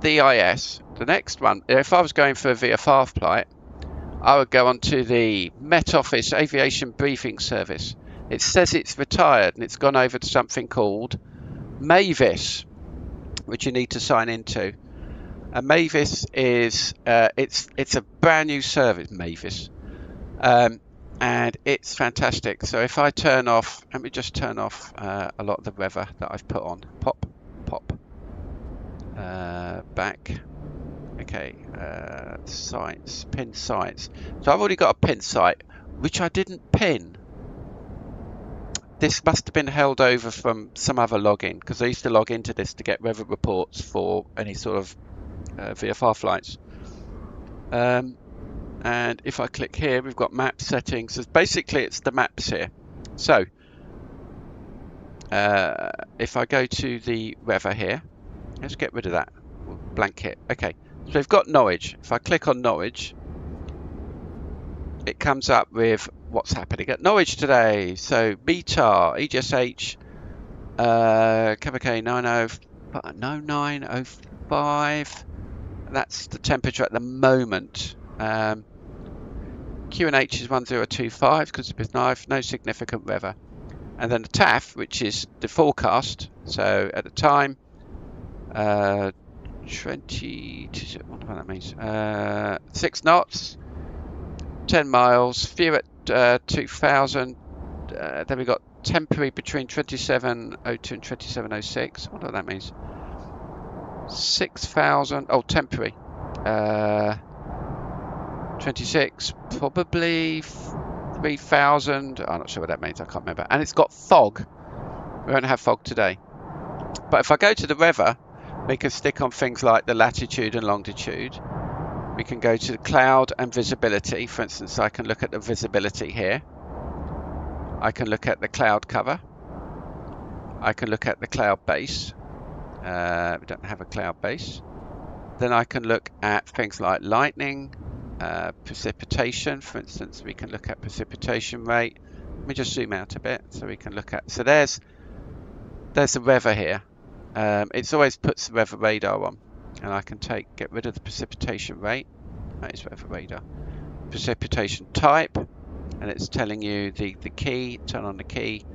the EIS. The next one, if I was going for a VFR flight, I would go onto the Met Office Aviation Briefing Service. It says it's retired and it's gone over to something called Mavis, which you need to sign into. And Mavis is it's a brand new service, Mavis, and it's fantastic. So if I turn off, let me just turn off a lot of the weather that I've put on. Pop, back. Okay, sites, pin sites. So I've already got a pin site, which I didn't pin. This must have been held over from some other login, because I used to log into this to get weather reports for any sort of VFR flights. And if I click here, we've got map settings. So basically, it's the maps here. So if I go to the weather here, let's get rid of that blanket. Okay. So we've got Norwich. If I click on Norwich, it comes up with what's happening at Norwich today. So BTAR, EGSH, KBK 905. That's the temperature at the moment. QNH is 1025 because it's knife, no significant weather. And then the TAF, which is the forecast. So at the time, 20, what that means, 6 knots, 10 miles, few at 2000. Then we got temporary between 2702 and 2706. What that means? 6,000. Oh, temporary. 26, probably 3,000. I'm not sure what that means. I can't remember. And it's got fog. We won't have fog today. But if I go to the weather, we can stick on things like the latitude and longitude. We can go to the cloud and visibility. For instance, I can look at the visibility here. I can look at the cloud cover. I can look at the cloud base. We don't have a cloud base. Then I can look at things like lightning, precipitation. For instance, we can look at precipitation rate. Let me just zoom out a bit so we can look at. So there's the weather here. It's always puts the weather radar on, and I can get rid of the precipitation rate. That is weather radar. Precipitation type, and it's telling you the key. Turn on the key.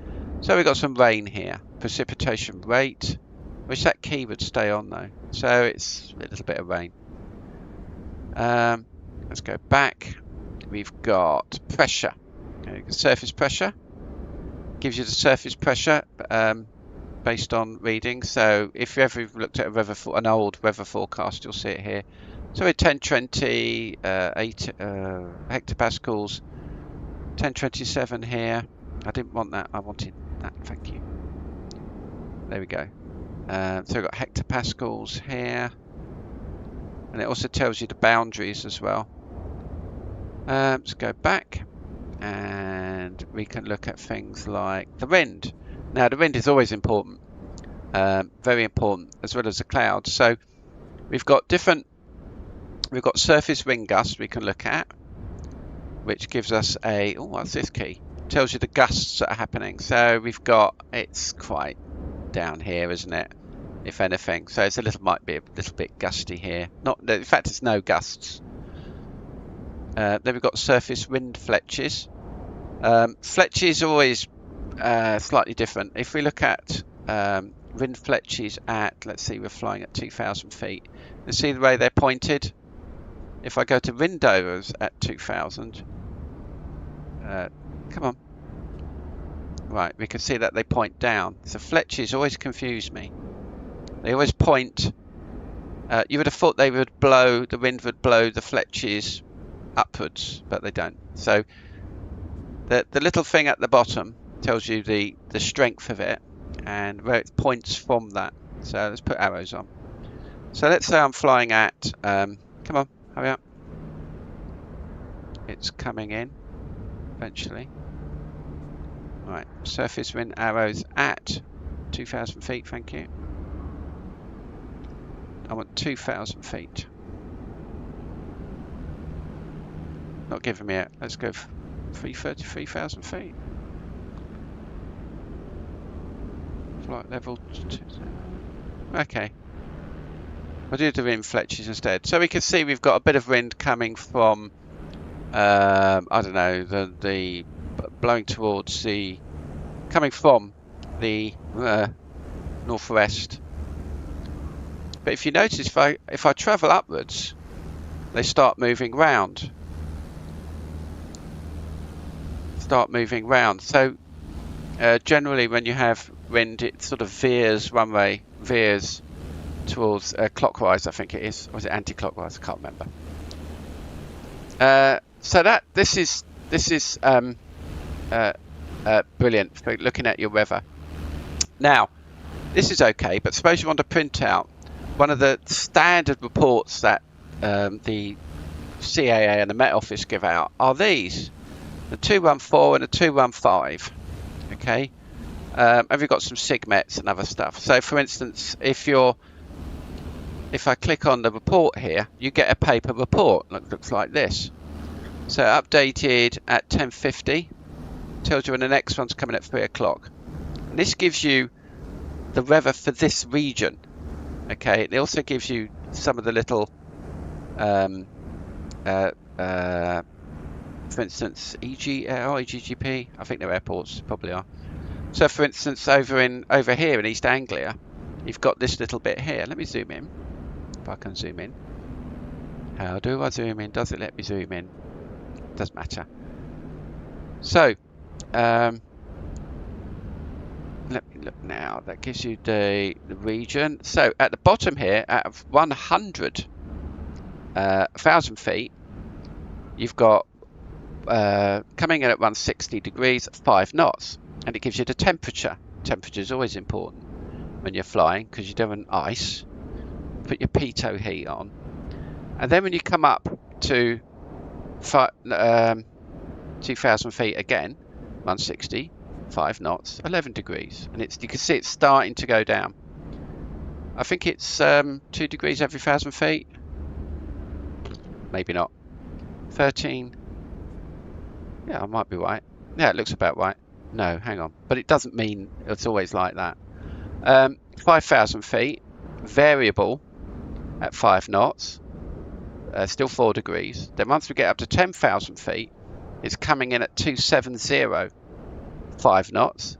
So we've got some rain here. Precipitation rate. Wish that key would stay on though. So it's a little bit of rain. Let's go back. We've got pressure. Okay, surface pressure. Gives you the surface pressure. Based on reading. So if you ever looked at an old weather forecast, you'll see it here. So we're 1020, 8 hectopascals, 1027 here. I didn't want that. I wanted that. Thank you. There we go. So we've got hectopascals here, and it also tells you the boundaries as well. Let's go back, and we can look at things like the wind. Now the wind is always important, very important, as well as the clouds. So we've got surface wind gusts we can look at, which gives us what's this key? Tells you the gusts that are happening. So we've got, it's quite down here, isn't it? If anything, so it's might be a little bit gusty here. In fact, it's no gusts. Then we've got surface wind fletches. Fletches are always slightly different. If we look at wind fletches at, let's see, we're flying at 2,000 feet. You see the way they're pointed? If I go to windows at 2,000, come on. Right, we can see that they point down. So fletches always confuse me. They always point. You would have thought the wind would blow the fletches upwards, but they don't. So The little thing at the bottom tells you the strength of it and where it points from that. So let's put arrows on. So let's say I'm flying at, come on, hurry up. It's coming in eventually. Right, surface wind arrows at 2,000 feet, thank you. I want 2,000 feet. Not giving me it. Let's go 333,000 feet. Flight level 2. Okay. I'll do the wind fletches instead. So we can see we've got a bit of wind coming from, I don't know, the blowing towards the, coming from the northwest. But if you notice, if I travel upwards, they start moving round. So generally when you have wind, it sort of veers one way, veers towards clockwise, I think it is, or is it anti-clockwise? I can't remember. So this is brilliant for looking at your weather. Now, this is okay, but suppose you want to print out one of the standard reports that the CAA and the Met Office give out are these, the 214 and the 215. Okay, have you got some SIGMETs and other stuff? So, for instance, if I click on the report here, you get a paper report that looks like this. So updated at 10:50, tells you when the next one's coming at 3 o'clock. And this gives you the weather for this region. Okay, it also gives you some of the little, for instance, EGGP. I think they're airports, probably are. So, for instance, over here in East Anglia, you've got this little bit here. Let me zoom in. If I can zoom in. How do I zoom in? Does it let me zoom in? Doesn't matter. So, let me look now. That gives you the region. So at the bottom here, at 100,000 feet, you've got coming in at 160 degrees, 5 knots, and it gives you the temperature. Temperature is always important when you're flying because you don't want ice. Put your pitot heat on, and then when you come up to 2,000 feet again, 160. 5 knots, 11 degrees, and you can see it's starting to go down. I think it's 2 degrees every 1,000 feet. Maybe not. 13. Yeah, I might be right. Yeah, it looks about right. No, hang on. But it doesn't mean it's always like that. 5,000 feet, variable at 5 knots, still 4 degrees. Then once we get up to 10,000 feet, it's coming in at 270. 5 knots,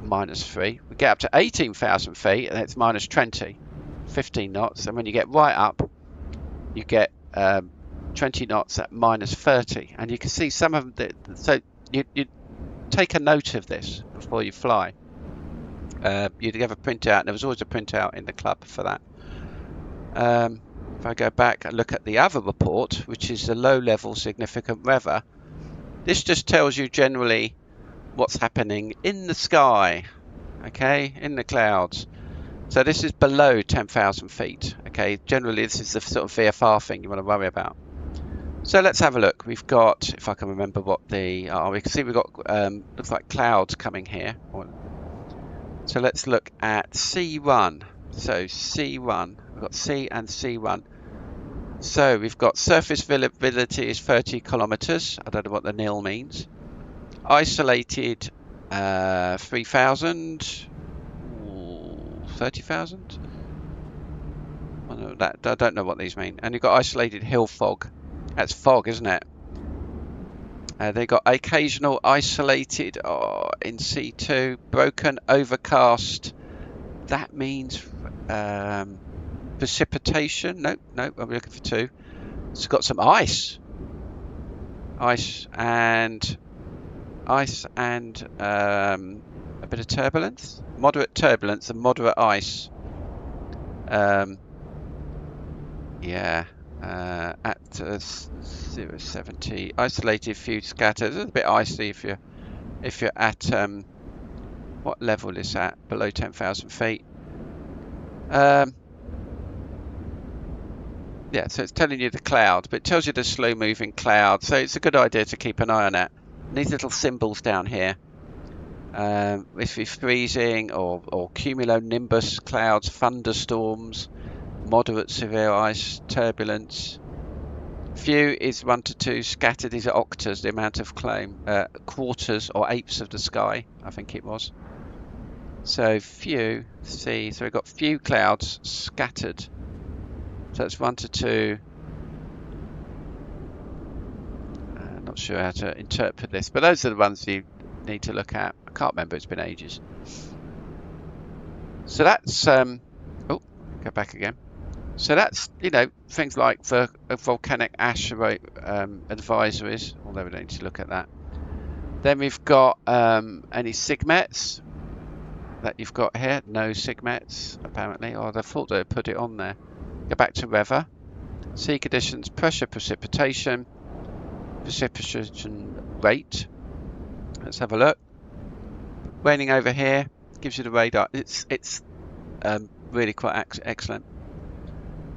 -3. We get up to 18,000 feet and it's -20, 15 knots. And when you get right up, you get 20 knots at -30. And you can see some of the, so you take a note of this before you fly. You'd have a printout, and there was always a printout in the club for that. If I go back and look at the other report, which is the low level significant weather, this just tells you generally what's happening in the sky, okay, in the clouds. So this is below 10,000 feet, okay. Generally this is the sort of VFR thing you want to worry about. So let's have a look. We've got, if I can remember what the, we can see we've got looks like clouds coming here. So let's look at C1. So C1, we've got C and C1. So we've got surface visibility is 30 kilometers. I don't know what the nil means. Isolated 3,000, 30,000. I don't know what these mean. And you've got isolated hill fog. That's fog, isn't it? They got occasional isolated in C2, broken, overcast. That means precipitation. Nope, I'm looking for 2. It's got some ice and a bit of turbulence, moderate turbulence and moderate ice. Yeah, at 070, isolated few scatters. It's a bit icy if you're if you're at what level is that? Below 10,000 feet. Yeah, so it's telling you the cloud, but it tells you the slow moving cloud, so it's a good idea to keep an eye on that. And these little symbols down here, if it's freezing or cumulonimbus clouds, thunderstorms, moderate severe ice, turbulence. Few is 1 to 2, scattered is octas, the amount of quarters or eighths of the sky, I think it was. So few, see, so we've got few clouds scattered. So that's 1 to 2. Not sure how to interpret this, but those are the ones you need to look at. I can't remember, it's been ages. So that's, oh, go back again. So that's, you know, things like for volcanic ash advisories, although we don't need to look at that. Then we've got any SIGMETs that you've got here. No SIGMETs, apparently, or they thought they put it on there. Go back to weather. Sea conditions, pressure, precipitation rate. Let's have a look. Raining over here gives you the radar. It's really quite excellent.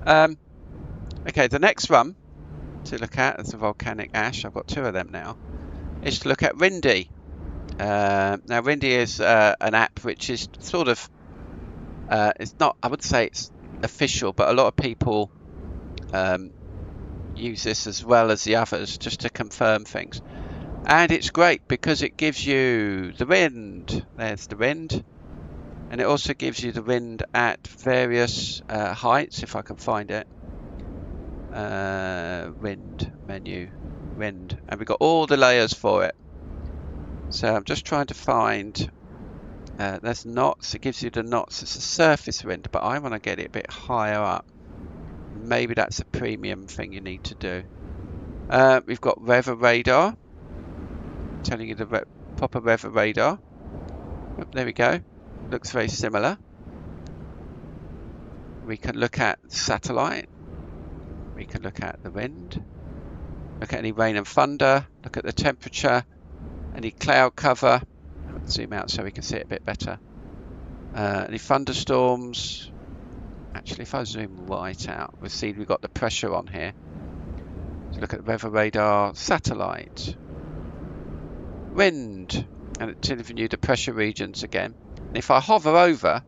Okay, the next one to look at is the volcanic ash. I've got 2 of them now. Is to look at Rindy. Now Rindy is an app which is sort of it's not, I would say it's official, but a lot of people use this as well as the others just to confirm things. And it's great because it gives you the wind. There's the wind. And it also gives you the wind at various heights, if I can find it. Wind, menu, wind. And we've got all the layers for it. So I'm just trying to find, there's knots, it gives you the knots. It's a surface wind, but I want to get it a bit higher up. Maybe that's a premium thing you need to do. We've got weather radar, telling you the proper weather radar. Oh, there we go. Looks very similar. We can look at satellite. We can look at the wind. Look at any rain and thunder. Look at the temperature. Any cloud cover. Let's zoom out so we can see it a bit better. Any thunderstorms. Actually, if I zoom right out, we'll see we've got the pressure on here. So look at the weather radar, satellite, wind, and it's telling you the pressure regions again. And if I hover over,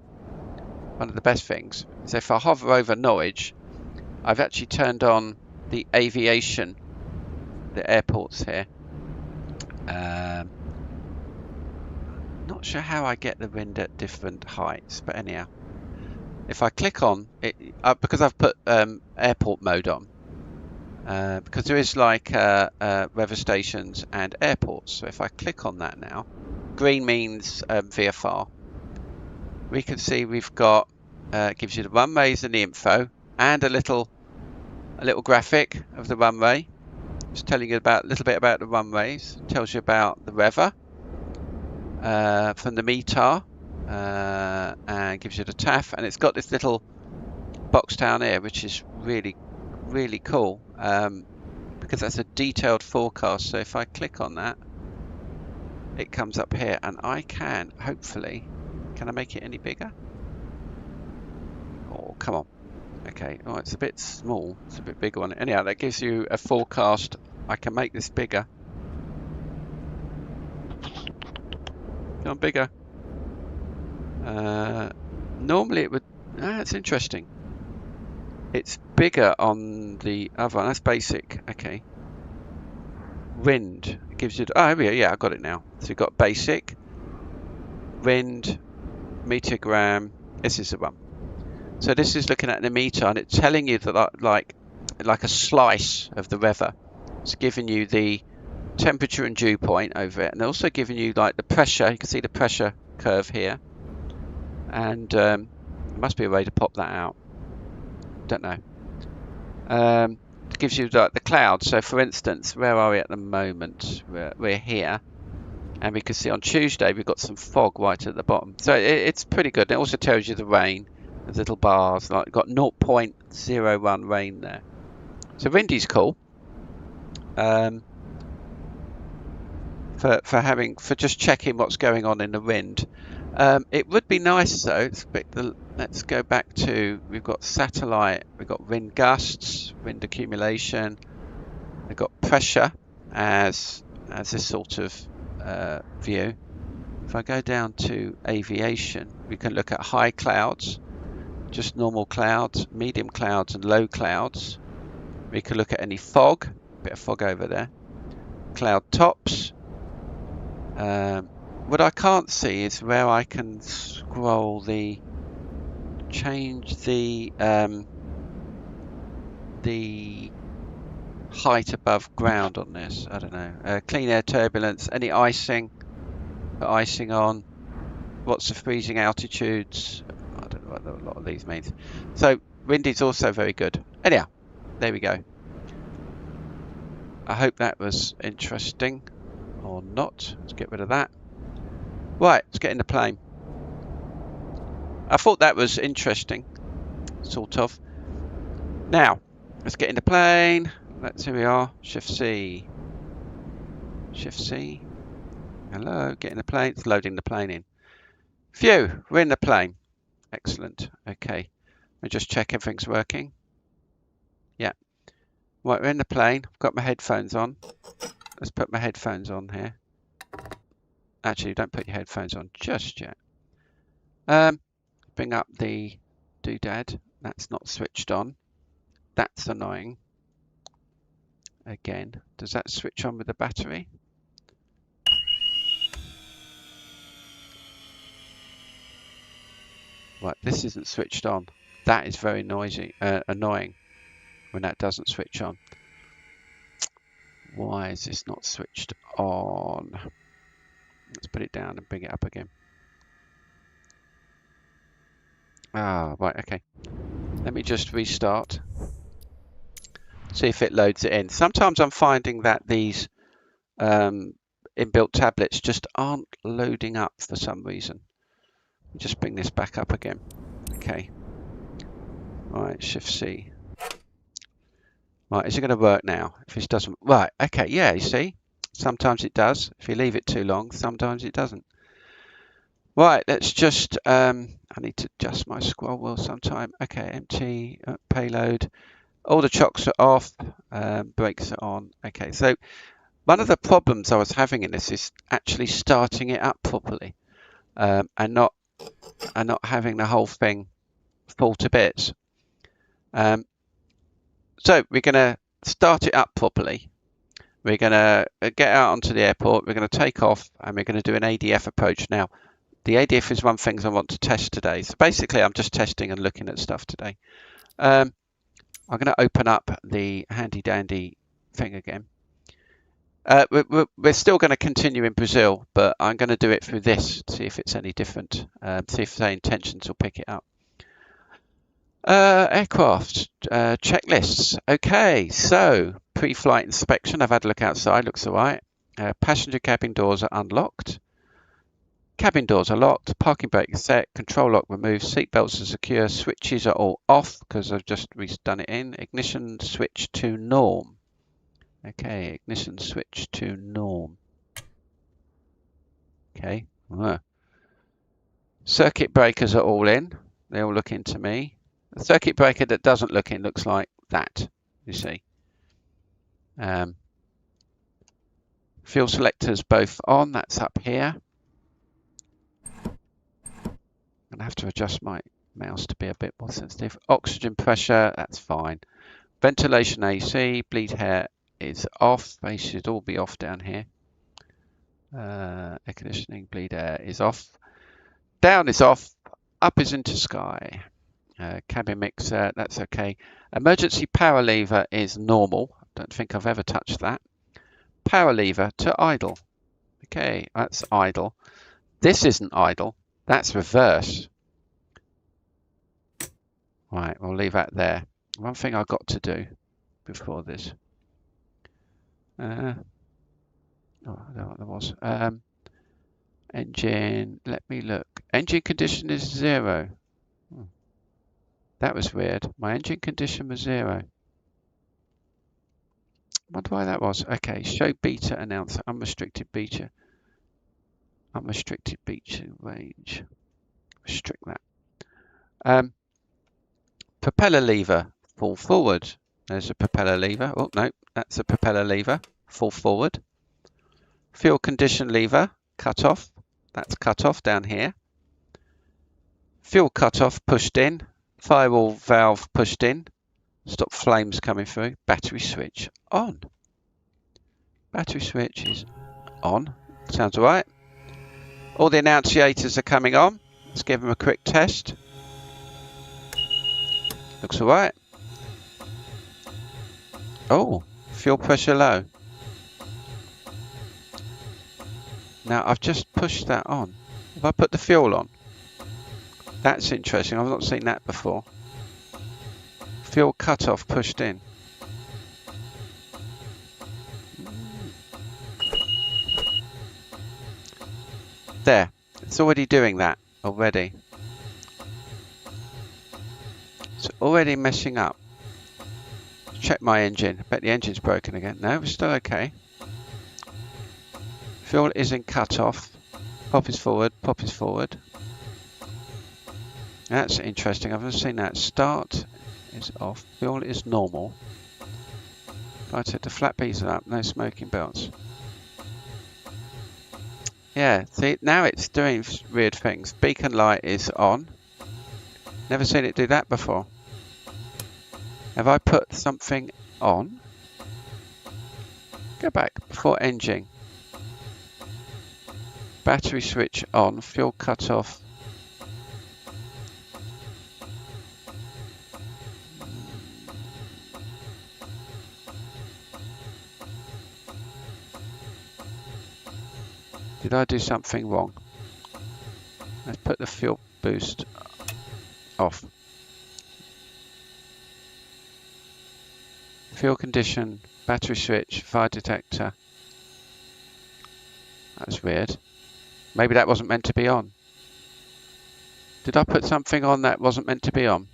one of the best things is if I hover over Norwich, I've actually turned on the aviation, the airports here. Not sure how I get the wind at different heights, but anyhow, if I click on it, because I've put airport mode on, because there is like weather stations and airports. So if I click on that now, green means VFR. We can see we've got gives you the runways and the info, and a little graphic of the runway. It's telling you about a little bit about the runways. Tells you about the weather from the METAR, and gives you the TAF, and it's got this little box down here, which is really cool, because that's a detailed forecast. So if I click on that, it comes up here, and I can hopefully, can I make it any bigger? Oh, come on. Okay, oh, it's a bit small, it's a bit bigger on it. Anyhow, that gives you a forecast. I can make this bigger. Come on, bigger. Normally it would, that's interesting. It's bigger on the other one. That's basic. Okay. Wind gives you. Oh, yeah, I got it now. So you've got basic, wind, meteogram. This is the one. So this is looking at the meter, and it's telling you that like a slice of the weather. It's giving you the temperature and dew point over it, and also giving you like the pressure. You can see the pressure curve here, and there must be a way to pop that out. Don't know. It gives you like the clouds. So for instance, where are we at the moment? We're here, and we can see on Tuesday we've got some fog right at the bottom. So it's pretty good. It also tells you the rain. There's little bars, like got 0.01 rain there. So Rindy's cool. for just checking what's going on in the wind. It would be nice though. Let's go back to, we've got satellite, we've got wind gusts, wind accumulation, we've got pressure as this sort of view. If I go down to aviation, we can look at high clouds, just normal clouds, medium clouds and low clouds. We can look at any fog, bit of fog over there, cloud tops. What I can't see is where I can scroll change the height above ground on this. I don't know. Clean air turbulence, any icing, put icing on. What's the freezing altitudes? I don't know what a lot of these means. So wind is also very good. Anyhow, there we go. I hope that was interesting or not. Let's get rid of that. Right, let's get in the plane. I thought that was interesting, sort of. Now, let's get in the plane. Here we are. Shift C. Shift C. Hello, get in the plane. It's loading the plane in. Phew, we're in the plane. Excellent. Okay. Let me just check everything's working. Yeah. Right, we're in the plane. I've got my headphones on. Let's put my headphones on here. Actually, don't put your headphones on just yet. Bring up the doodad. That's not switched on. That's annoying. Again, does that switch on with the battery? Right, this isn't switched on. That is very noisy, annoying when that doesn't switch on. Why is this not switched on? Let's put it down and bring it up again. Ah, right, okay. Let me just restart. See if it loads it in. Sometimes I'm finding that these inbuilt tablets just aren't loading up for some reason. Just bring this back up again. Okay. All right, Shift C. Right, is it going to work now? If this doesn't, right, okay, yeah, you see, sometimes it does. If you leave it too long, sometimes it doesn't. Right, let's just, I need to adjust my scroll wheel sometime. Okay, empty, payload. All the chocks are off, brakes are on. Okay, so one of the problems I was having in this is actually starting it up properly, and not having the whole thing fall to bits. So we're going to start it up properly. We're going to get out onto the airport. We're going to take off, and we're going to do an ADF approach. Now, the ADF is one thing I want to test today. So basically, I'm just testing and looking at stuff today. I'm going to open up the handy dandy thing again. We're still going to continue in Brazil, but I'm going to do it through this, see if it's any different, see if the intentions will pick it up. Aircraft checklists. Okay, so pre-flight inspection. I've had a look outside, looks all right. Passenger cabin doors are unlocked. Cabin doors are locked. Parking brake is set. Control lock removed. Seat belts are secure. Switches are all off because I've just done it in. Ignition switch to norm. Okay, ignition switch to norm. Okay. Circuit breakers are all in. They all look into me. The circuit breaker that doesn't look in looks like that, you see. Fuel selectors both on, that's up here. I'm going to have to adjust my mouse to be a bit more sensitive. Oxygen pressure, that's fine. Ventilation AC, bleed air is off. They should all be off down here. Air conditioning, bleed air is off. Down is off, up is into sky. Cabin mixer, that's okay. Emergency power lever is normal. Don't think I've ever touched that. Power lever to idle. Okay, that's idle. This isn't idle. That's reverse. Right, we'll leave that there. One thing I've got to do before this. Oh, I don't know what that was. Engine, let me look. Engine condition is 0. That was weird. My engine condition was 0. Wonder why that was. Okay, show beta announcer, unrestricted beta. Unrestricted beta range. Restrict that. Propeller lever, fall forward. There's a propeller lever. Oh, no, that's a propeller lever, fall forward. Fuel condition lever, cut off. That's cut off down here. Fuel cut off, pushed in. Firewall valve pushed in. Stop flames coming through. Battery switch on. Battery switch is on. Sounds all right. All the annunciators are coming on. Let's give them a quick test. Looks all right. Oh, fuel pressure low. Now I've just pushed that on. Have I put the fuel on? That's interesting. I've not seen that before. Fuel cutoff pushed in. There. It's already doing that already. It's already messing up. Check my engine. I bet the engine's broken again. No, we're still okay. Fuel isn't cut off. Pop is forward. Pop is forward. That's interesting. I've never seen that. Start is off. Fuel is normal. If I take the flat bees are up. No smoking belts. Yeah. See, now it's doing weird things. Beacon light is on. Never seen it do that before. Have I put something on? Go back before engine. Battery switch on, fuel cut off. Did I do something wrong? Let's put the fuel boost off. Fuel condition, battery switch, fire detector. That's weird. Maybe that wasn't meant to be on. Did I put something on that wasn't meant to be on?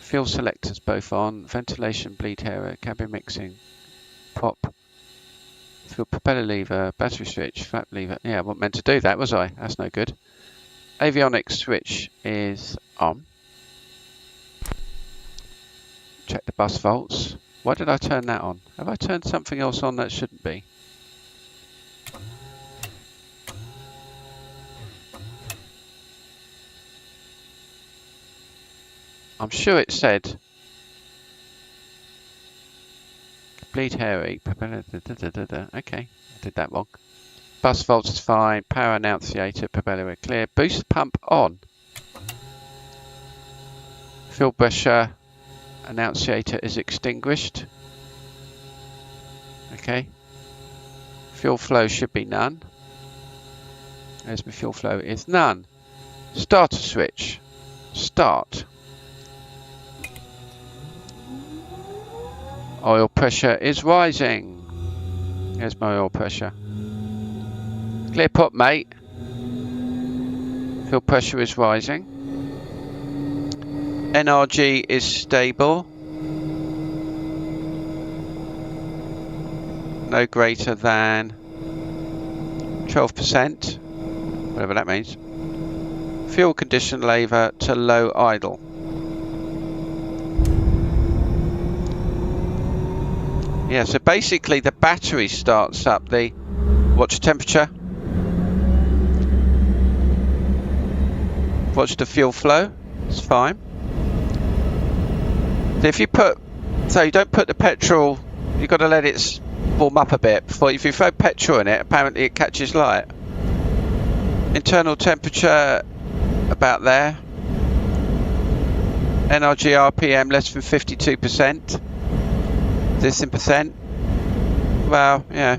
Fuel selectors both on. Ventilation, bleed hair, cabin mixing, pop. Fuel propeller lever, battery switch, flap lever. Yeah, I wasn't meant to do that, was I? That's no good. Avionics switch is on. Check the bus volts. Why did I turn that on? Have I turned something else on that shouldn't be? I'm sure it said bleed hairy, propeller, okay, I did that wrong. Bus volts is fine, power annunciator, propeller clear, boost pump on. Fuel pressure annunciator is extinguished. Okay. Fuel flow should be none. There's my fuel flow is none. Starter switch. Start. Oil pressure is rising. Here's my oil pressure. Clear pot, mate. Fuel pressure is rising. NRG is stable. No greater than 12%, whatever that means. Fuel condition lever to low idle. Yeah, so basically the battery starts up the watch temperature. Watch the fuel flow. It's fine. So if you put, so you don't put the petrol, you've got to let it warm up a bit before. If you throw petrol in it, apparently it catches light. Internal temperature about there. NRG RPM less than 52%. This in percent. Well, yeah.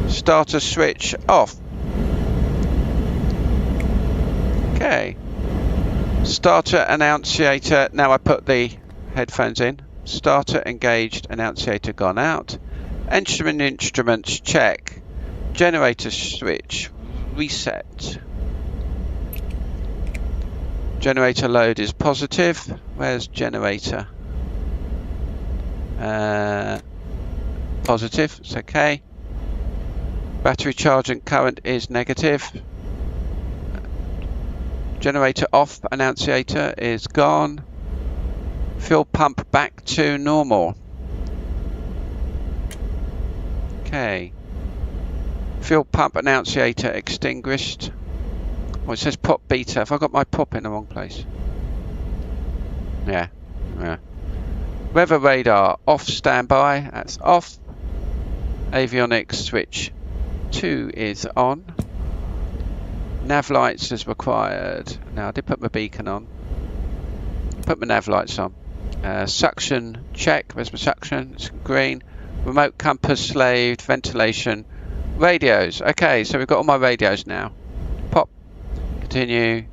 Starter switch off. Okay. Starter annunciator. Now I put the headphones in. Starter engaged, annunciator gone out. Instruments check. Generator switch reset. Generator load is positive. Where's generator? Positive, it's okay. Battery charge and current is negative. Generator off, annunciator is gone. Fuel pump back to normal. Okay. Fuel pump annunciator extinguished. Oh, it says prop beta. Have I got my prop in the wrong place? Yeah. Weather radar off standby. That's off. Avionics switch 2 is on. Nav lights is required. Now I did put my beacon on. Put my nav lights on. Suction check. Where's my suction? It's green. Remote compass slaved. Ventilation. Radios. Okay, so we've got all my radios now. Pop. Continue.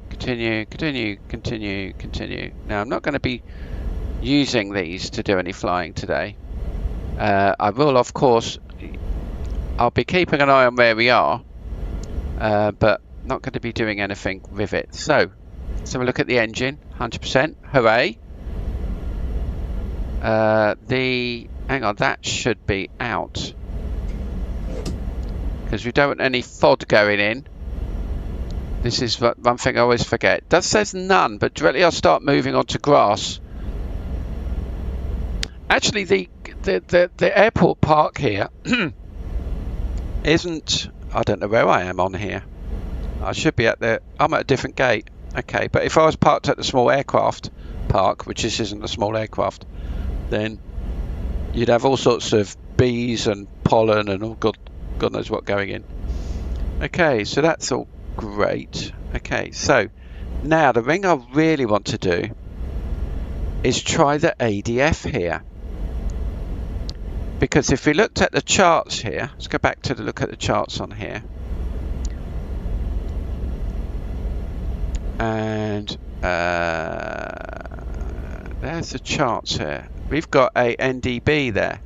Now I'm not going to be using these to do any flying today. I will, of course. I'll be keeping an eye on where we are, but not going to be doing anything with it. So let's have a look at the engine. 100%. Hooray. Hang on, that should be out because we don't want any FOD going in. This is one thing I always forget. That says none, but directly I'll start moving on to grass. Actually, the airport park here isn't. I don't know where I am on here. I should be at the. I'm at a different gate. Okay, but if I was parked at the small aircraft park, which this isn't a small aircraft, then you'd have all sorts of bees and pollen and all God knows what going in. Okay, so that's all great. Okay, so now the thing I really want to do is try the ADF here. Because if we looked at the charts here, let's go back to the look at the charts on here. And there's the charts here. We've got a NDB there.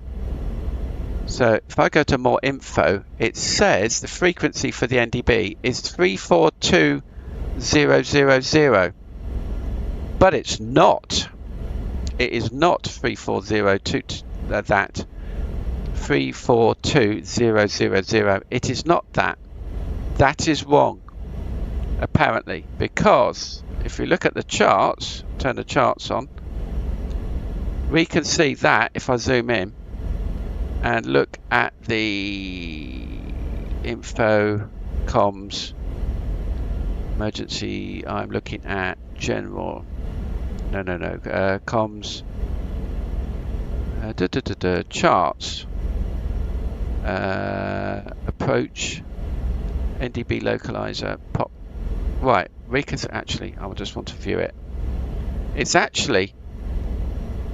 So if I go to more info, it says the frequency for the NDB is 342000. But it's not. It is not 3402 that. 342000. It is not that. That is wrong, apparently, because if we look at the charts, turn the charts on, we can see that if I zoom in and look at the info comms emergency, I'm looking at general, comms charts, approach, NDB localizer, pop. Right, we can actually, I just want to view it. It's actually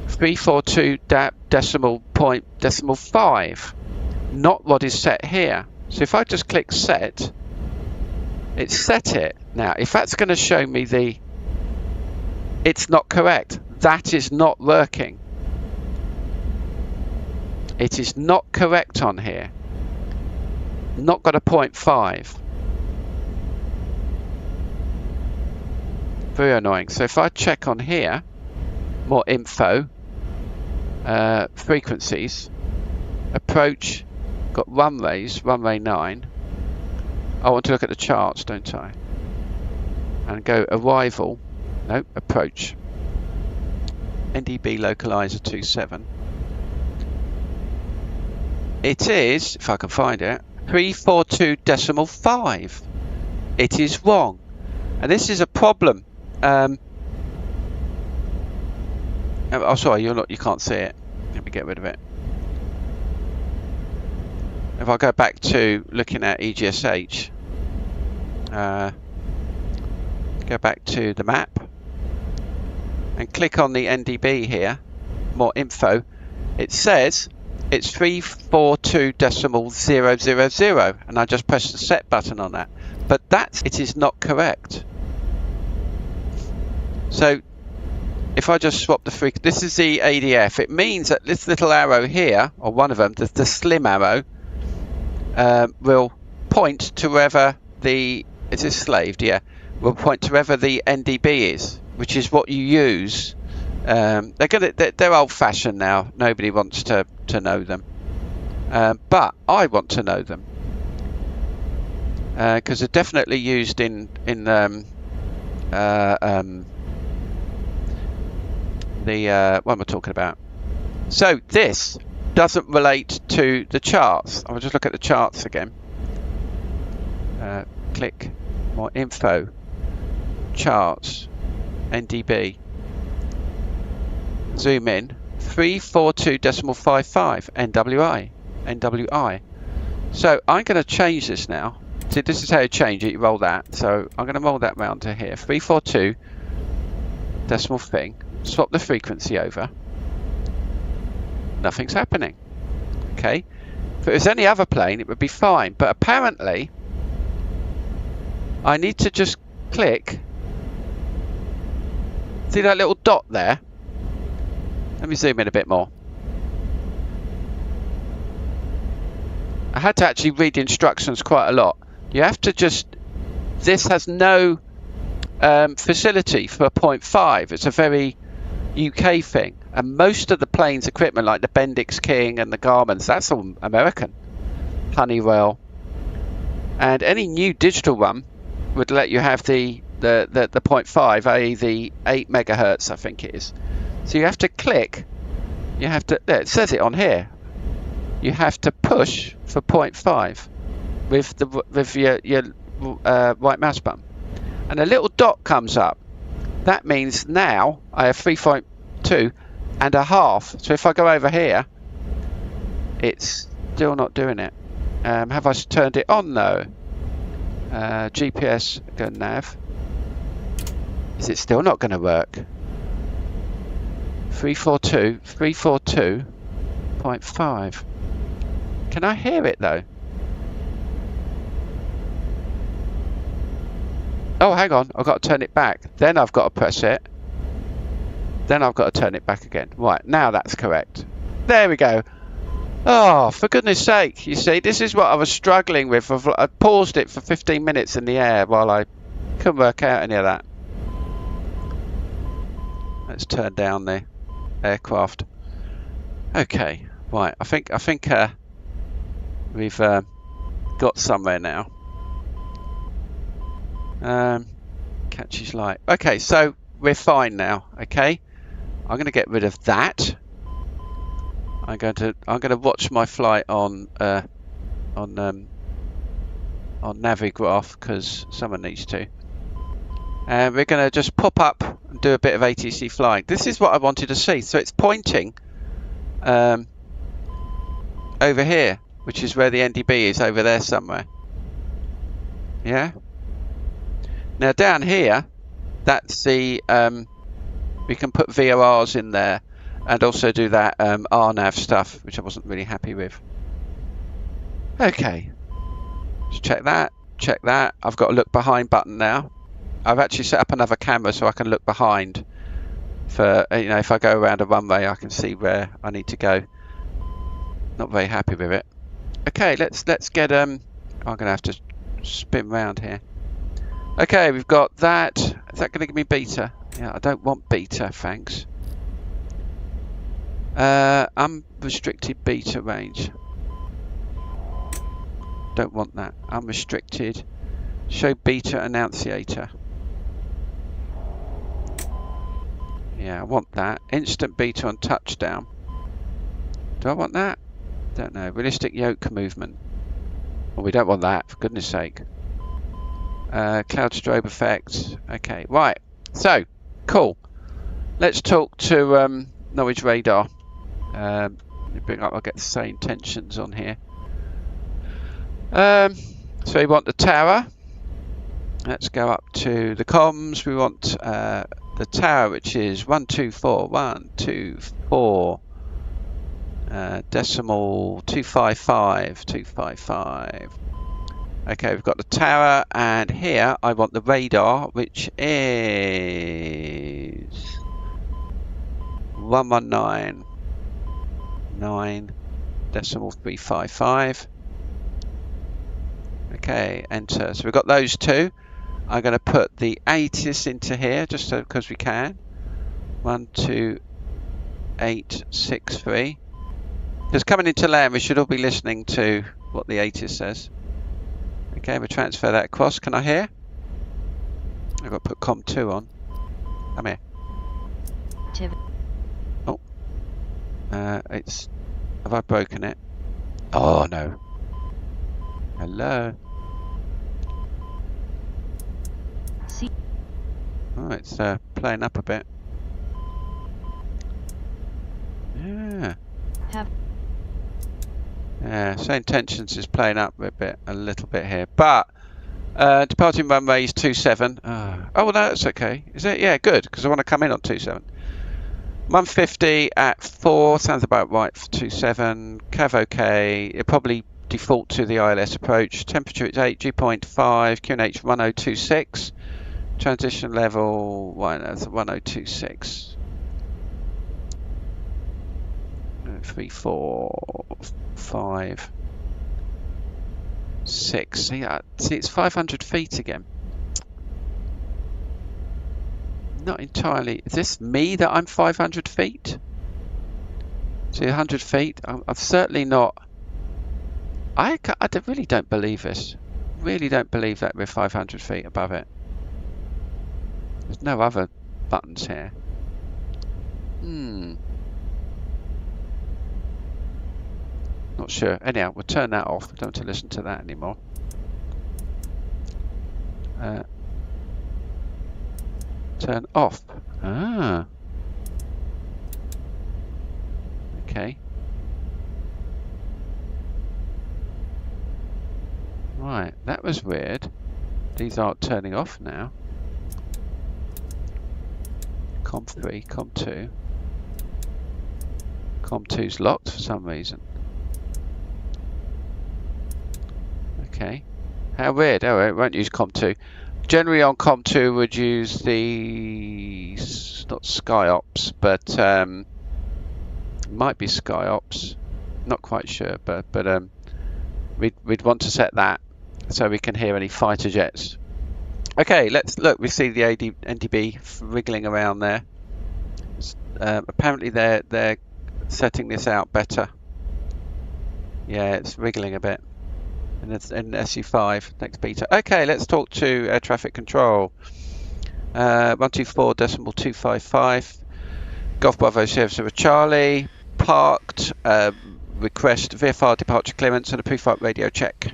342.5, not what is set here. So if I just click set, it's set it. Now, if that's going to show me it's not correct. That is not working. It is not correct on here. Not got a 0.5. Very annoying. So if I check on here, more info, frequencies, approach, got runway 9. I want to look at the charts, don't I? And go arrival, no, approach. NDB localizer 27. It is, if I can find it, 342.5. It is wrong, and this is a problem. Oh, sorry, you can't see it. Let me get rid of it. If I go back to looking at EGSH, go back to the map and click on the NDB here, more info. It says it's 342.000, and I just press the set button on that. But it is not correct. So if I just swap the frequency, this is the ADF. It means that this little arrow here, or one of them, the slim arrow, will point to wherever is this slaved? Yeah, will point to wherever the NDB is, which is what you use They're old-fashioned now. Nobody wants to know them, but I want to know them because they're definitely used in what am I talking about? So this doesn't relate to the charts. I'll just look at the charts again. Click more info, charts, NDB. Zoom in, 342.55 NWI. So I'm going to change this now. See, this is how you change it. You roll that. So I'm going to roll that round to here. 342 decimal thing. Swap the frequency over. Nothing's happening. Okay. If it was any other plane, it would be fine. But apparently, I need to just click. See that little dot there? Let me zoom in a bit more. I had to actually read the instructions quite a lot. You have to just... This has no facility for 0.5. It's a very UK thing. And most of the plane's equipment, like the Bendix KR and the Garmins, that's all American. Honeywell. And any new digital one would let you have the 0.5, i.e. the 8 megahertz, I think it is. So you have to click, you have to, there, it says it on here, you have to push for 0.5 with your right mouse button. And a little dot comes up. That means now I have 3.2 and a half. So if I go over here, it's still not doing it. Have I turned it on though? GPS, go nav. Is it still not going to work? 342.5. Can I hear it though? Oh, hang on. I've got to turn it back. Then I've got to press it. Then I've got to turn it back again. Right, now that's correct. There we go. Oh, for goodness sake. You see, this is what I was struggling with. I paused it for 15 minutes in the air while I couldn't work out any of that. Let's turn down the aircraft. Okay, right. I think we've got somewhere now. Catch his light. Okay, so we're fine now. Okay, I'm going to get rid of that. I'm going to watch my flight on Navigraph because someone needs to. And we're going to just pop up and do a bit of ATC flying. This is what I wanted to see. So it's pointing over here, which is where the NDB is, over there somewhere. Yeah. Now down here, that's the we can put VORs in there and also do that RNAV stuff, which I wasn't really happy with. Okay. Just check that. Check that. I've got a look behind button now. I've actually set up another camera so I can look behind for, you know, if I go around a runway I can see where I need to go. Not very happy with it. Okay, let's get I'm gonna have to spin round here. Okay, we've got that. Is that gonna give me beta? Yeah, I don't want beta, thanks. Unrestricted beta range. Don't want that. Unrestricted. Show beta annunciator. Yeah, I want that. Instant beta on touchdown. Do I want that? Don't know. Realistic yoke movement. Well, we don't want that, for goodness sake. Cloud strobe effect. Okay, right. So, cool. Let's talk to Norwich radar. Let me bring up, I'll get the same tensions on here. So we want the tower. Let's go up to the comms. We want the tower, which is 124.124. Decimal 255. Okay, we've got the tower, and here I want the radar, which is 119.9.355. Okay, enter. So we've got those two. I'm going to put the ATIS into here just so because we can. 12863. Because coming into land, we should all be listening to what the ATIS says. Okay, we'll transfer that across. Can I hear? I've got to put COM2 on. Come here. Oh. It's... Have I broken it? Oh, no. Hello. Oh, it's playing up a bit. Yeah. Yeah, saying tensions is playing up a little bit here, but departing runway is 27. Oh, well, that's okay. Is it? Yeah, good, because I want to come in on 27. 150 at 4 sounds about right for 27. Cav okay. It probably default to the ILS approach. Temperature is 8, dew point 5, QNH 1026. Transition level 1026. 3, 4, 5, 6. See, it's 500 feet again. Not entirely. Is this me that I'm 500 feet? See, 100 feet. I'm certainly not. I really don't believe this. Really don't believe that we're 500 feet above it. There's no other buttons here. Not sure. Anyhow, we'll turn that off. We don't want to listen to that anymore. Turn off. Ah. Okay. Right, that was weird. These aren't turning off now. COM3, COM2. COM2's locked for some reason. Okay. How weird. Oh, it won't use COM2. Generally on COM2 would use the, not SkyOps, but might be SkyOps. Not quite sure, but we'd want to set that so we can hear any fighter jets. Okay, let's look. We see the NDB wriggling around there. Apparently they're setting this out better. Yeah, it's wriggling a bit. And it's in SU5 next beta. Okay, let's talk to air traffic control. 124.255. Golf Bravo Sierra Charlie. Parked. Request VFR departure clearance and a pre-flight radio check.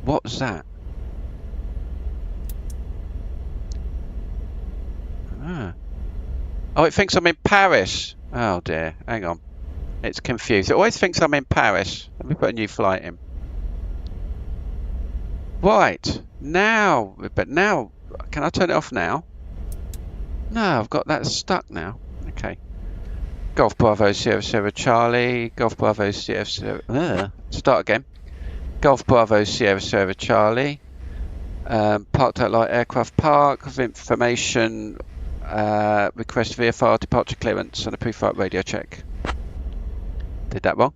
What was that? Oh, it thinks I'm in Paris. Oh dear, hang on. It's confused. It always thinks I'm in Paris. Let me put a new flight in. Right, now, but now, can I turn it off now? No, I've got that stuck now. Okay. Golf Bravo Sierra Charlie. Golf Bravo Sierra. Start again. Golf Bravo Sierra Charlie. Parked at light aircraft park. Of information. Request VFR departure clearance and a pre-flight radio check. Did that wrong?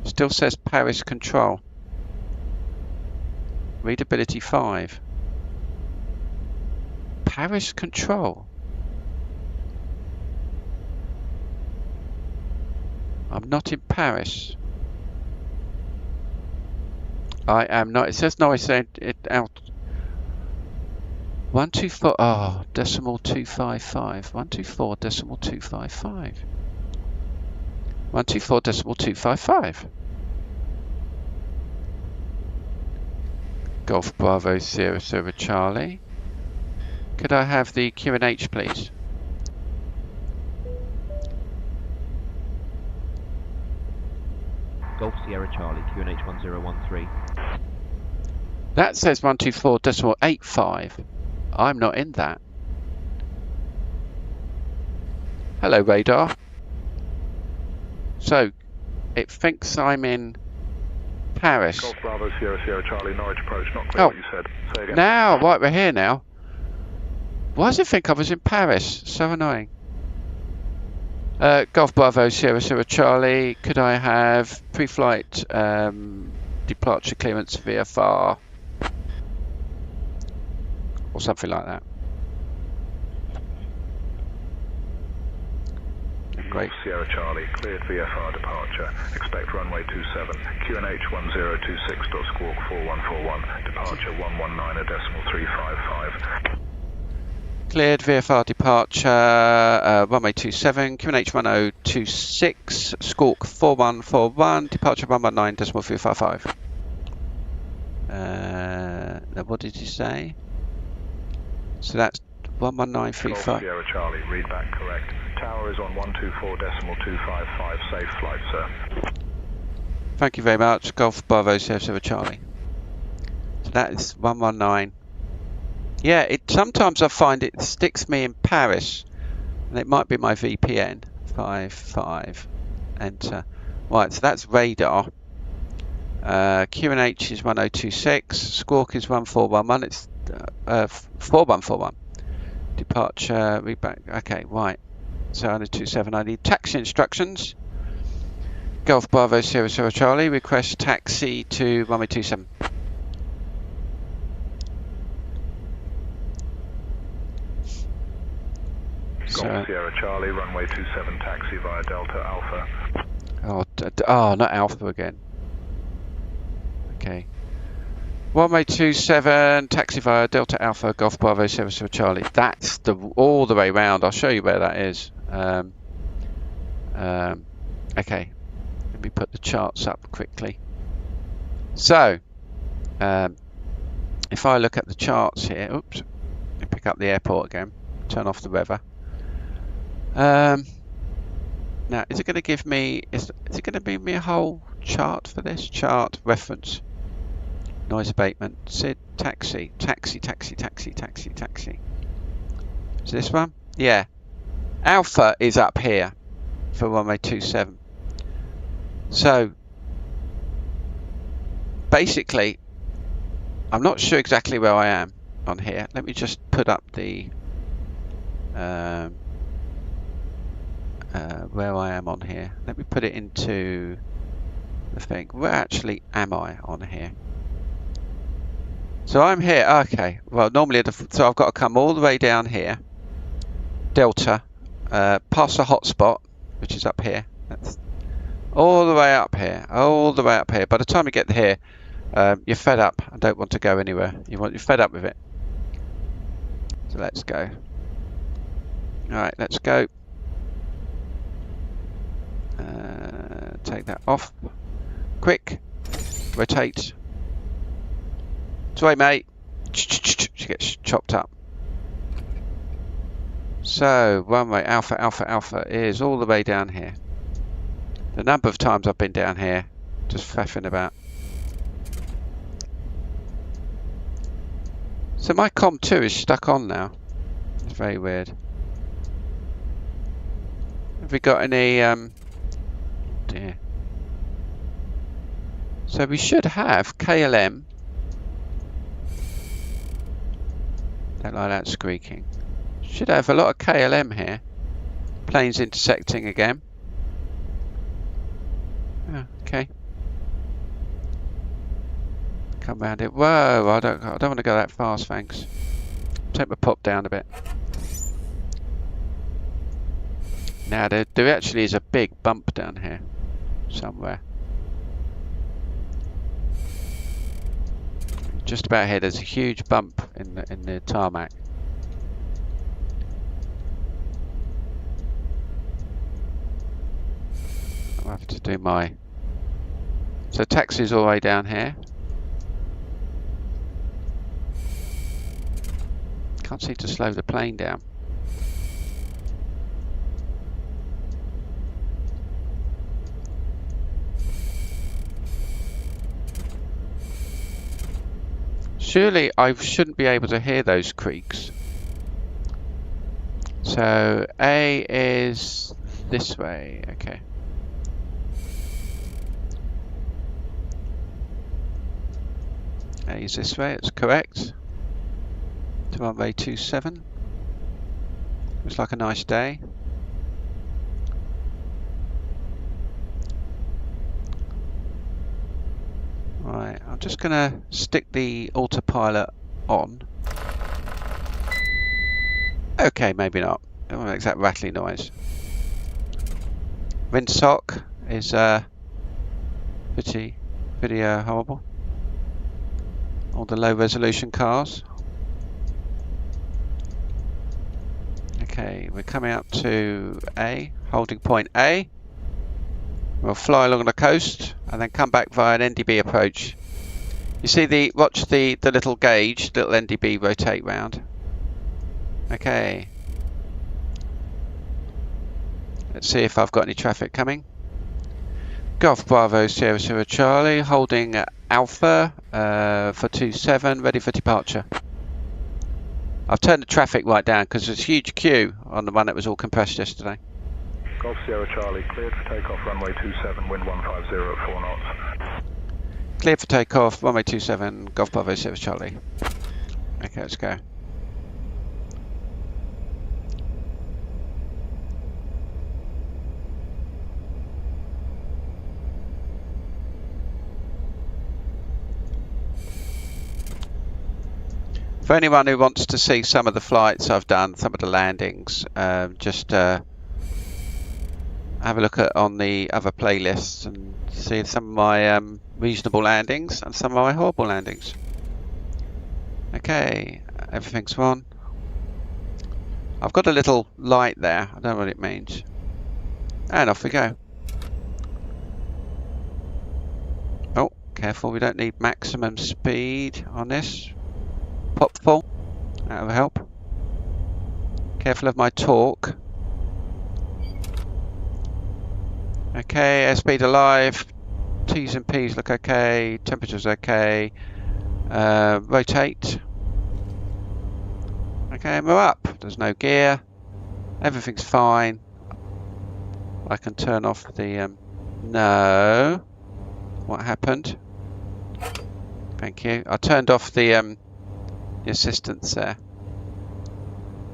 Still says Paris control. Readability 5. Paris control. I'm not in Paris. I am not. It says no. I said it out. 124. Oh, decimal 255. 124 decimal 255. 124 decimal 255. Golf Bravo Sierra Charlie. Could I have the QNH, please? Golf Sierra Charlie, QNH 1013. That says 124.85. I'm not in that. Hello, radar. So, it thinks I'm in Paris. Golf Bravo Sierra Charlie, Norwich approach, not clear what you said. Say again. Now, right, we're here now. Why does it think I was in Paris? So annoying. Golf Bravo Sierra Charlie, could I have pre-flight departure clearance VFR? Or something like that. great. Sierra Charlie, cleared VFR departure. Expect runway 27, QNH 1026.squawk 4141, departure 119.355. Cleared VFR departure, runway 27, QNH 1026, squawk 4141, departure 119.355. Now what did you say? So that's 119.35. Sierra Charlie, read back correct. Tower is on 124.255, safe flight, sir. Thank you very much. Golf Bravo Sierra Charlie. So that is 119. Yeah, sometimes I find it sticks me in Paris, and it might be my VPN. 55, enter. Right, so that's radar. QNH is 1026, squawk is 1411. It's 4141. Departure, read back. Okay, right. So 1027. I need taxi instructions. Golf Bravo Sierra Charlie. Request taxi to runway 27. Golf Sierra Charlie, runway 27, taxi via Delta Alpha. Oh, not Alpha again. Okay. Runway 27, taxi via Delta Alpha, Golf Bravo Sierra Charlie. That's all the way round. I'll show you where that is. Okay. Let me put the charts up quickly. So, if I look at the charts here, oops, let me pick up the airport again. Turn off the weather. Now, is it going to give me? Is it going to give me a whole chart for this? Chart reference, noise abatement, SID, taxi. Is this one? Yeah. Alpha is up here for runway 27. So basically, I'm not sure exactly where I am on here. Let me just put up the where I am on here. Let me put it into the thing. Where actually am I on here? So I'm here. Okay. Well, normally, so I've got to come all the way down here, Delta, past the hotspot, which is up here. That's all the way up here. All the way up here. By the time you get here, you're fed up and don't want to go anywhere. You're fed up with it. So let's go. All right, let's go. Take that off. Quick. Rotate. Sorry, mate. She gets chopped up. So, runway Alpha is all the way down here. The number of times I've been down here, just faffing about. So my COM2 is stuck on now. It's very weird. Have we got any dear. So we should have KLM. Don't like that squeaking. Should have a lot of KLM here. Planes intersecting again. Oh, okay. Come round it. Whoa! I don't want to go that fast, thanks. Take my pop down a bit. Now there actually is a big bump down here somewhere. Just about here, there's a huge bump in the tarmac. I'll have to do my. So taxi's all the way down here. Can't seem to slow the plane down. Surely I shouldn't be able to hear those creaks. So A is this way, okay. A is this way, it's correct. To runway 27. Looks like a nice day. Right, I'm just gonna stick the autopilot on. Okay, maybe not. It won't make that rattly noise. Windsock is pretty horrible. All the low resolution cars. Okay, we're coming up to A, holding point A. We'll fly along the coast and then come back via an NDB approach. You see watch the little gauge, little NDB rotate round. Okay. Let's see if I've got any traffic coming. Golf Bravo Sierra Sierra Charlie, holding Alpha for 27, ready for departure. I've turned the traffic right down because there's a huge queue on the one that was all compressed yesterday. Golf Sierra Charlie, cleared for takeoff, runway 27, wind 150 at 4 knots. Cleared for takeoff, runway 27, Golf Bravo Sierra Charlie. Okay, let's go. For anyone who wants to see some of the flights I've done, some of the landings, just have a look on the other playlists and see some of my reasonable landings and some of my horrible landings. Okay, everything's on. I've got a little light there, I don't know what it means. And off we go. Oh, careful, we don't need maximum speed on this. Pop full, that'll help. Careful of my torque. Okay, airspeed alive. T's and P's look okay. Temperature's okay. Rotate. Okay, we're up. There's no gear. Everything's fine. I can turn off the no. What happened? Thank you. I turned off the assistance there.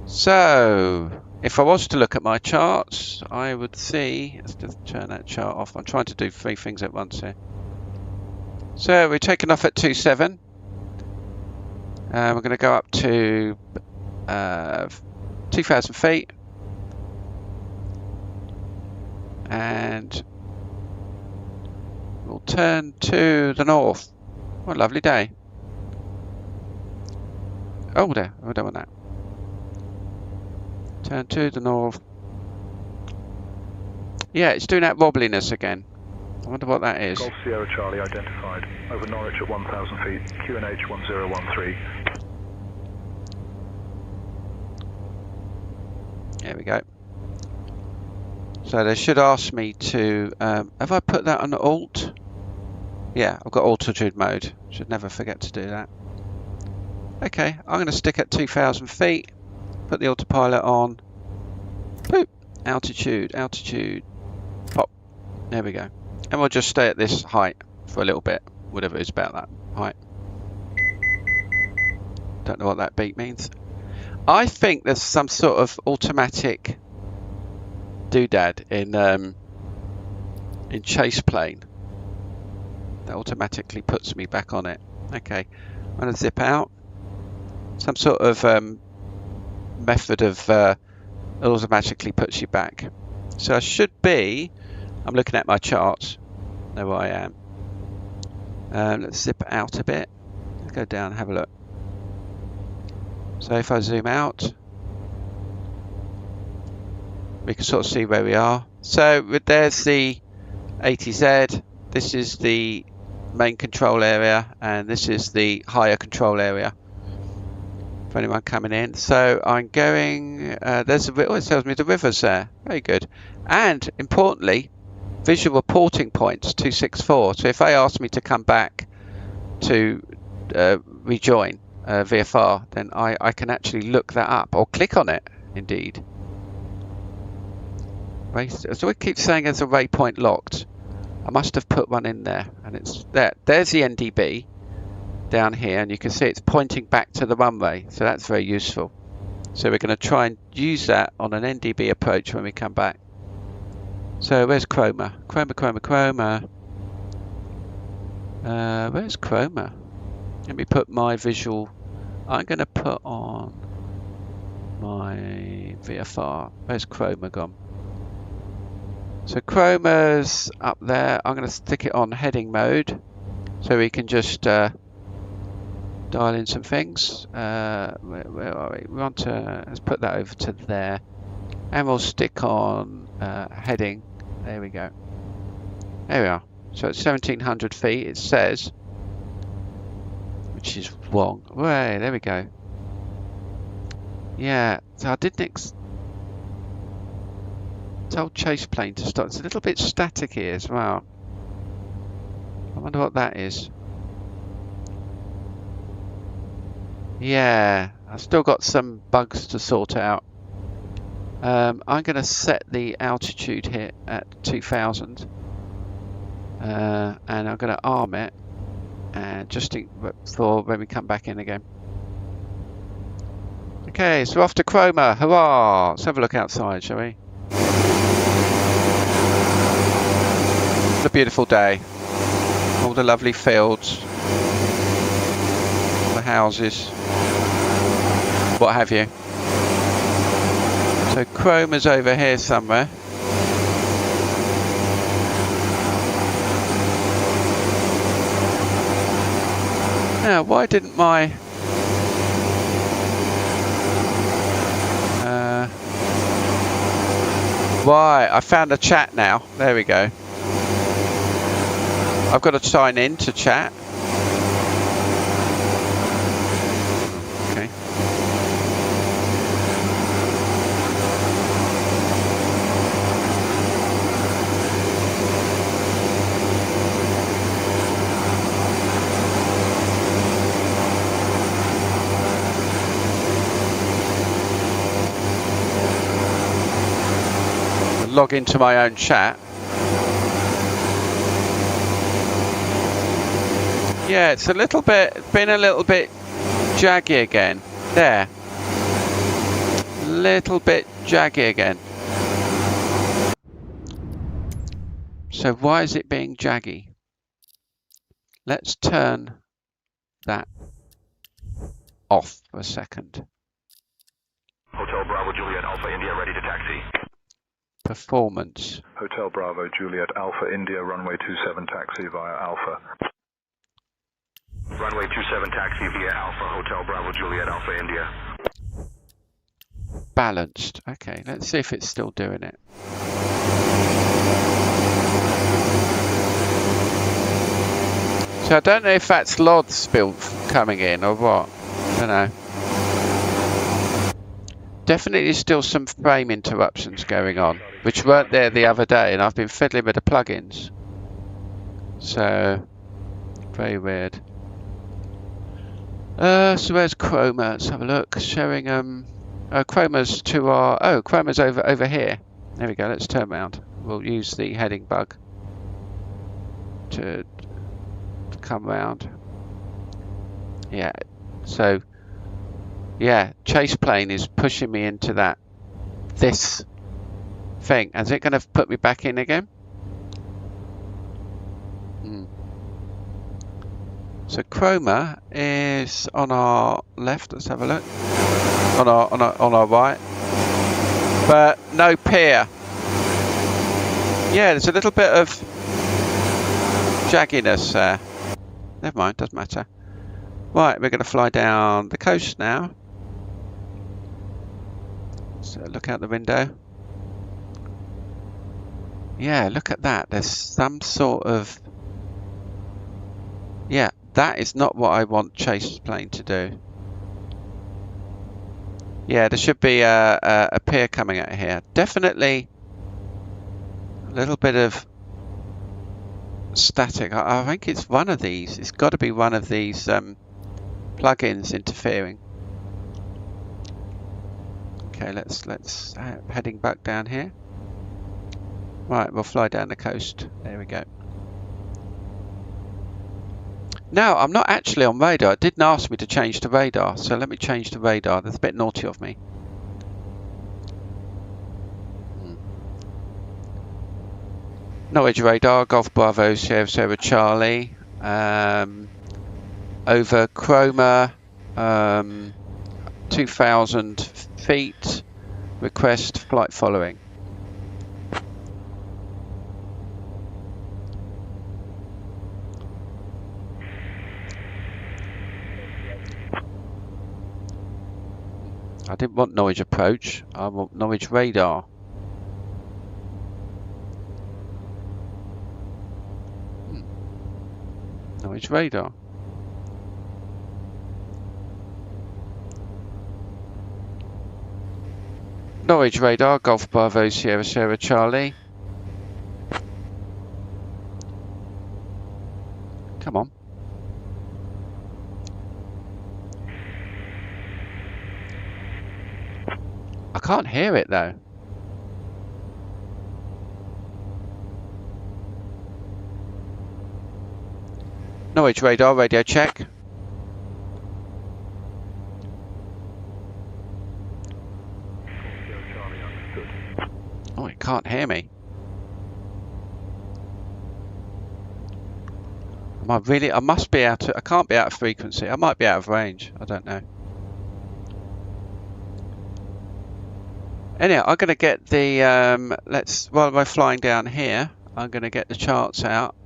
So, if I was to look at my charts, I would see, let's just turn that chart off. I'm trying to do 3 things at once here. So, we're taking off at 27. We're going to go up to 2,000 feet. And we'll turn to the north. What a lovely day. Oh, there. I don't want that. Turn to the north. Yeah, it's doing that wobbliness again. I wonder what that is. Golf Sierra Charlie identified. Over Norwich at 1,000 feet. QNH 1013. There we go. So they should ask me to... have I put that on Alt? Yeah, I've got altitude mode. Should never forget to do that. Okay, I'm going to stick at 2,000 feet. Put the autopilot on. Boop. Altitude, altitude. Pop. There we go. And we'll just stay at this height for a little bit. Whatever it is about that height. Don't know what that beep means. I think there's some sort of automatic doodad in chase plane that automatically puts me back on it. Okay, I'm going to zip out. Some sort of method of automatically puts you back. So I should be, I'm looking at my charts, know where I am. Let's zip out a bit. Let's go down and have a look. So if I zoom out, we can sort of see where we are. So there's the ATZ, this is the main control area, and this is the higher control area for anyone coming in. So I'm going, there's a, oh, it tells me the river's there, very good. And importantly, visual reporting points 264. So if they ask me to come back to rejoin VFR, then I can actually look that up or click on it indeed. So it keeps saying there's a waypoint locked. I must have put one in there, and it's there. There's the NDB down here, and you can see it's pointing back to the runway, so that's very useful. So we're going to try and use that on an NDB approach when we come back. So where's Chroma? Chroma. Where's Chroma? Let me put my visual. I'm going to put on my VFR. Where's Chroma gone? So chroma's up there. I'm going to stick it on heading mode so we can just dial in some things. Where are we? We want to, let's put that over to there, and we'll stick on heading. There we go. There we are. So it's 1700 feet, it says, which is wrong. Way, there we go. Yeah, so I didn't told chase plane to stop. It's a little bit staticky as well. I wonder what that is. Yeah, I've still got some bugs to sort out. I'm going to set the altitude here at 2000. And I'm going to arm it, and just for when we come back in again. Okay, so off to Chroma. Hurrah! Let's have a look outside, shall we? What a beautiful day. All the lovely fields, all the houses, what have you. So Chroma's over here somewhere. Now, why didn't my right, I found a chat now. There we go. I've got to sign in to chat. Okay. Log into my own chat. Yeah, it's been a little bit jaggy again. There. Little bit jaggy again. So why is it being jaggy? Let's turn that off for a second. Hotel Bravo Juliet Alpha India ready to taxi. Performance. Hotel Bravo Juliet Alpha India runway 27 taxi via Alpha. Runway 27 taxi via Alpha, Hotel Bravo Juliet Alpha India. Balanced. Okay, let's see if it's still doing it. So I don't know if that's LOD spill coming in or what. I don't know. Definitely still some frame interruptions going on, which weren't there the other day, and I've been fiddling with the plugins. So, very weird. So where's Chroma? Let's have a look. Showing Chroma's to our Chroma's over here. There we go. Let's turn around. We'll use the heading bug to come round. Yeah. So yeah, chase plane is pushing me into this thing. Is it going to put me back in again? So Chroma is on our left. Let's have a look. On our right, but no pier. Yeah, there's a little bit of jagginess there. Never mind, doesn't matter. Right, we're going to fly down the coast now. So look out the window. Yeah, look at that. There's some sort of... Yeah, that is not what I want chase plane to do. Yeah, there should be a pier coming out here. Definitely a little bit of static. I think it's one of these. It's got to be one of these plugins interfering. Okay, let's heading back down here. Right, we'll fly down the coast. There we go. No, I'm not actually on radar. It didn't ask me to change to radar, so let me change to radar. That's a bit naughty of me. Norwich radar, Golf Bravo, Sierra Sierra Charlie, over Chroma, 2,000 feet, request flight following. I didn't want Norwich approach. I want Norwich radar. Norwich radar. Norwich radar, Golf Bravo, Sierra Sierra Charlie. Come on. I can't hear it though. Norwich radar, radio check. Oh, it can't hear me. Am I really? I must be out of, I can't be out of frequency. I might be out of range. I don't know. Anyhow, I'm going to get the, while we're flying down here, I'm going to get the charts out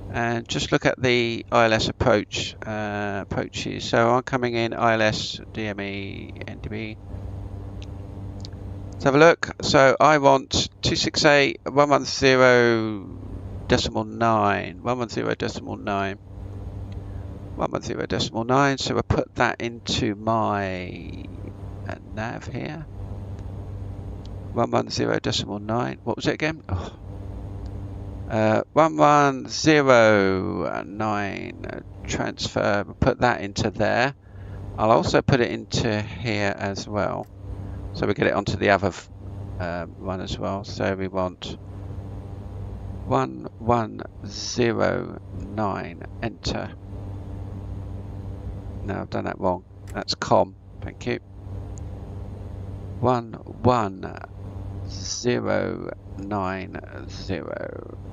and just look at the ILS approach, approaches. So I'm coming in ILS, DME, NDB. Let's have a look. So I want 268, 110.9, 110.9, 110.9. So we'll put that into my nav here. 110.9. What was it again? Oh. 110.9 transfer. We'll put that into there. I'll also put it into here as well, so we get it onto the other one as well. So we want 1109. Enter. No, I've done that wrong. That's com. Thank you. 1190.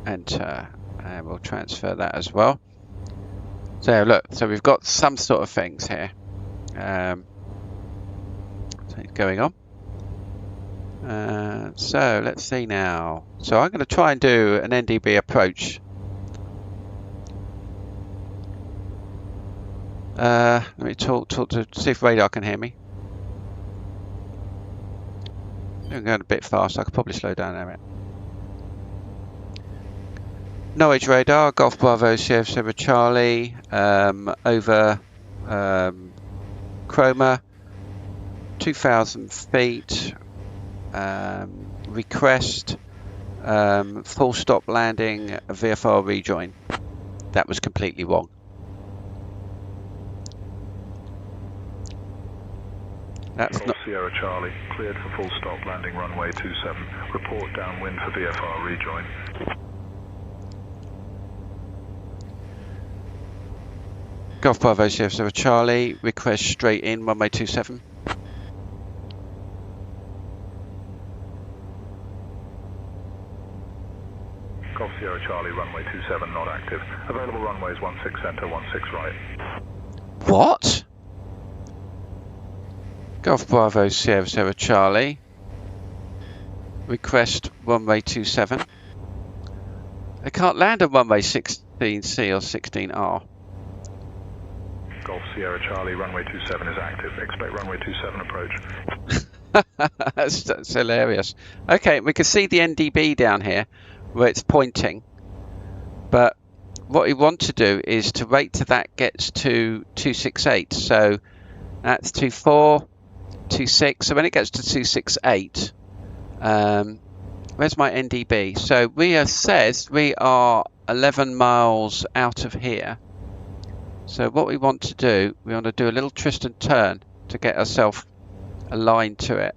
Enter, and we'll transfer that as well. So look, so we've got some sort of things here. So it's going on. So let's see now. So I'm going to try and do an NDB approach. Let me talk to see if radar can hear me. I'm going a bit fast. I could probably slow down a bit. Norwich radar, Golf Bravo, Sierra Sierra Charlie, over Chroma, 2,000 feet, request, full stop landing, VFR rejoin. That was completely wrong. That's not Sierra Charlie, cleared for full stop landing runway 27. Report downwind for VFR rejoin. Golf Bravo, Sierra Sierra Charlie, request straight in, runway 27. Golf Sierra Charlie, runway 27 not active. Available runways 16 center, 16 right. What? Golf Bravo, Sierra Sierra Charlie, request runway 27. They can't land on runway 16C or 16R. Golf Sierra Charlie, runway 27 is active. Expect runway 27 approach. That's hilarious. Okay, we can see the NDB down here where it's pointing, but what we want to do is to wait till that gets to 268. So that's 24, 26. So when it gets to 268, where's my NDB? So we says we are 11 miles out of here. So what we want to do, we want to do a little twist and turn to get ourselves aligned to it.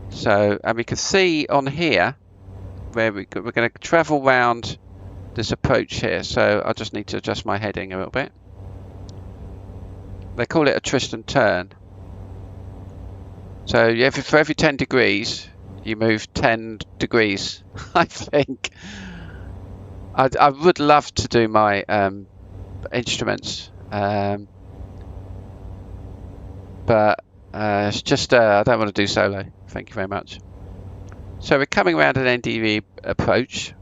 So, and we can see on here where we're going to travel round this approach here. So I just need to adjust my heading a little bit. They call it a twist and turn. So for every 10 degrees, you move 10 degrees, I think. I would love to do my instruments, but it's just I don't want to do solo. Thank you very much. So we're coming around an NDB approach.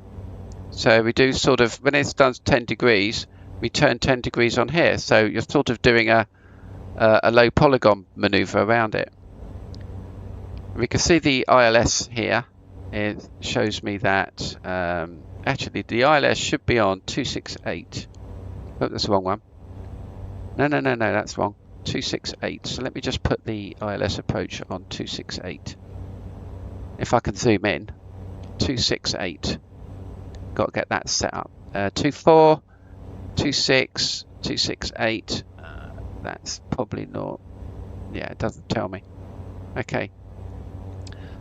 So we do sort of, when it's done 10 degrees, we turn 10 degrees on here. So you're sort of doing a low polygon maneuver around it. We can see the ILS here. It shows me that actually the ILS should be on 268. Oh, that's the wrong one. No, that's wrong. 268. So let me just put the ILS approach on 268. If I can zoom in, 268. Got to get that set up. 24, 26, 268. That's probably not. Yeah, it doesn't tell me. Okay.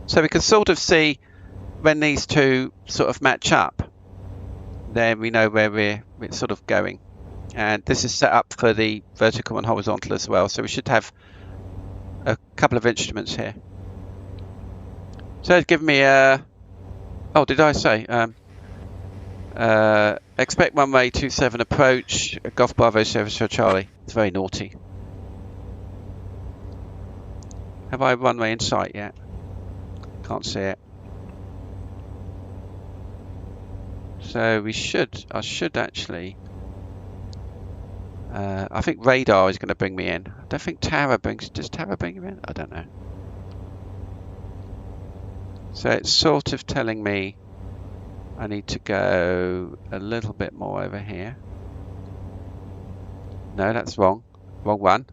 So we can sort of see when these two sort of match up. Then we know where we're sort of going. And this is set up for the vertical and horizontal as well. So we should have a couple of instruments here. So it's given me a. Oh, did I say? Expect runway 27 approach. Golf Bravo service for Charlie. It's very naughty. Have I runway in sight yet? Can't see it. So we should. I should actually. I think radar is going to bring me in. I don't think Tower brings. Does Tower bring you in? I don't know. So it's sort of telling me I need to go a little bit more over here. No, that's wrong. Wrong one.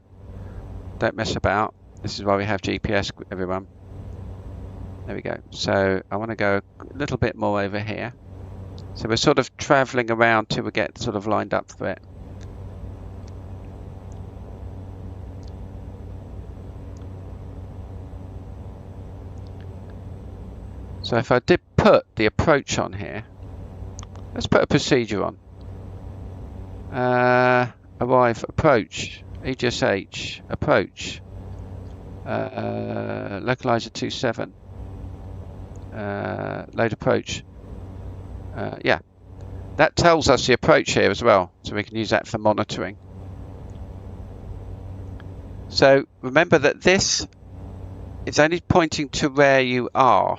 Don't mess about. This is why we have GPS, everyone. There we go. So I want to go a little bit more over here. So we're sort of travelling around till we get sort of lined up for it. So if I did put the approach on here, let's put a procedure on. Arrive, approach, EGSH, approach, localizer 27, load approach. Yeah, that tells us the approach here as well, so we can use that for monitoring. So remember that this is only pointing to where you are.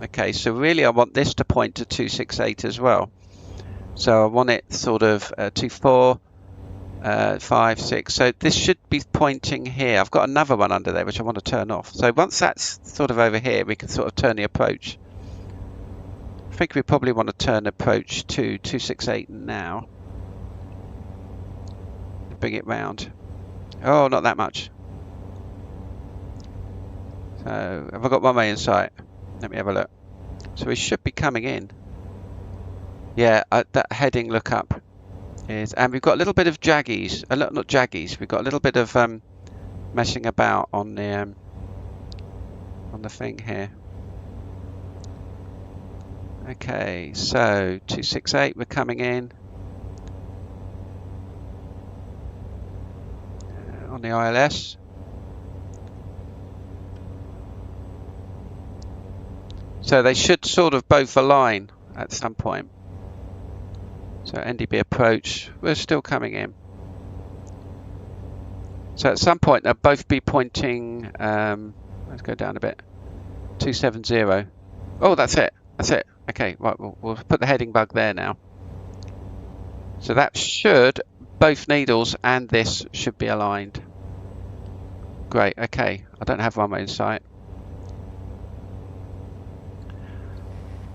Okay, so really I want this to point to 268 as well. So I want it sort of 24, 5, 6. So this should be pointing here. I've got another one under there which I want to turn off. So once that's sort of over here, we can sort of turn the approach. I think we probably want to turn approach to 268 now. Bring it round. Oh, not that much. So have I got one way in sight? Let me have a look. So we should be coming in. Yeah, that heading look up is, and we've got a little bit of jaggies. Not jaggies. We've got a little bit of messing about on the thing here. Okay, so 268. We're coming in on the ILS. So they should sort of both align at some point. So NDB approach, we're still coming in. So at some point they'll both be pointing, let's go down a bit, 270. Oh, that's it, that's it. Okay, right, we'll put the heading bug there now. So that should, both needles and this should be aligned. Great, okay, I don't have runway in sight.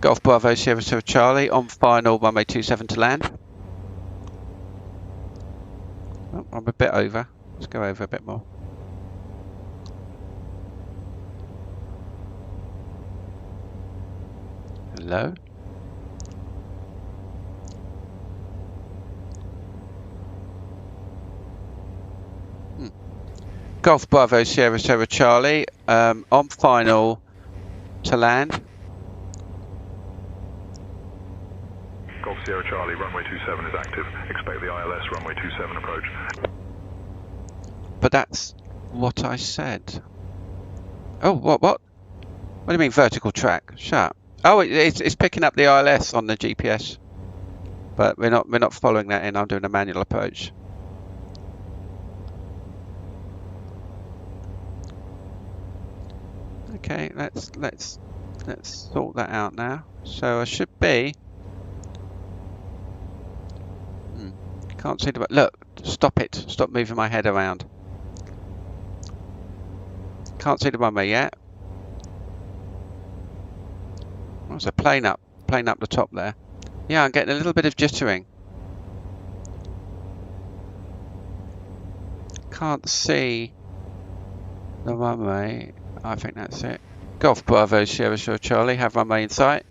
Golf Bravo Sierra Sierra Charlie on final runway 27 to land. Oh, I'm a bit over. Let's go over a bit more. Hello. Golf Bravo Sierra Sierra Charlie on final to land. Golf Sierra Charlie, runway 27 is active. Expect the ILS runway 27 approach. But that's what I said. Oh, what? What do you mean vertical track? Shut up. Oh, it's picking up the ILS on the GPS, but we're not following that in. I'm doing a manual approach. Okay, let's sort that out now. So I should be. Can't see the. Look, stop it. Stop moving my head around. Can't see the runway yet. There's a plane up the top there. Yeah, I'm getting a little bit of jittering. Can't see the runway. I think that's it. Golf Bravo Sierra Charlie, have runway in sight.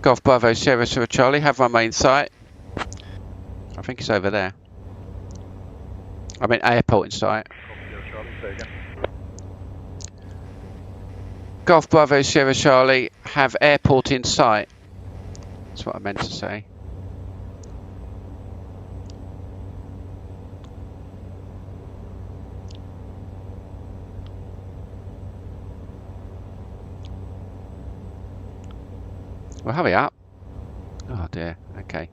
Golf Bravo Sierra Charlie, have runway in sight. I think it's over there. I mean airport in sight. Golf Bravo Sierra Charlie, have airport in sight. That's what I meant to say. Well, hurry up. Oh dear, okay.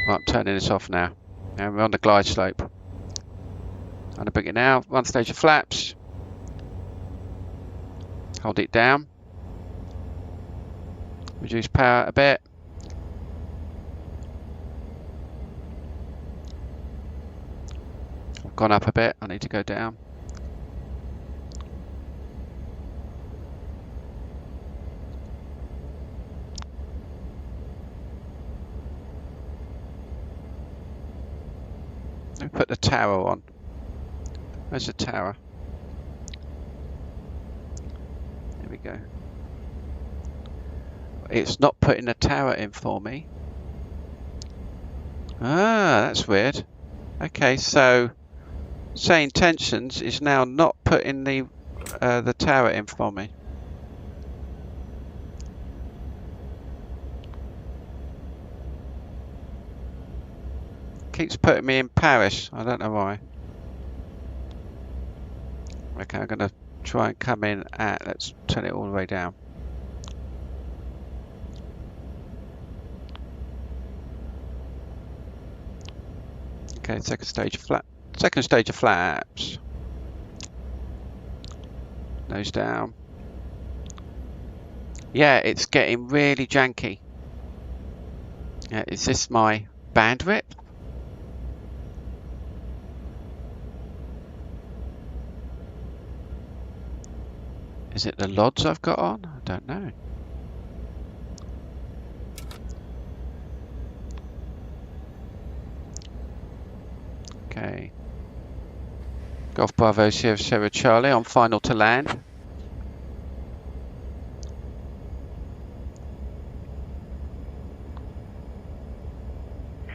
Well, I'm turning this off now. And we're on the glide slope. I'm going to bring it now. One stage of flaps. Hold it down. Reduce power a bit. I've gone up a bit. I need to go down. Let me put the tower on. Where's the tower? There we go. It's not putting the tower in for me. Ah, that's weird. Okay, so say intentions is now not putting the tower in for me. Keeps putting me in Paris. I don't know why. Okay, I'm going to try and come in at, let's turn it all the way down. Okay, second stage of flaps. Nose down. Yeah, it's getting really janky. Yeah, is this my bandwidth? Is it the LODs I've got on? I don't know. Okay. Golf Bravo Sierra Charlie on final to land.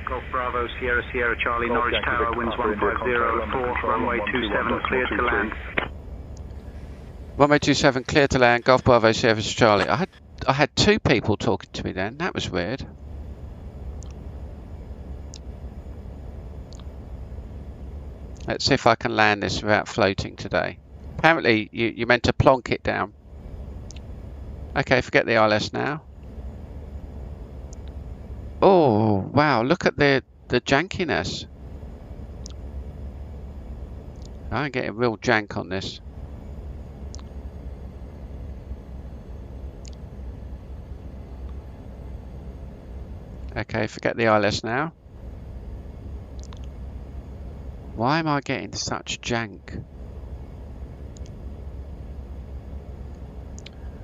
Golf Bravo Sierra Charlie, Norwich Tower, winds 150, runway 27, cleared to land. Runway 27 clear to land. Golf Bravo Sierra Charlie. I had two people talking to me then. That was weird. Let's see if I can land this without floating today. Apparently you're meant to plonk it down. Okay, forget the ILS now. Oh wow, look at the jankiness. I'm getting real jank on this. Okay, forget the ILS now. Why am I getting such jank?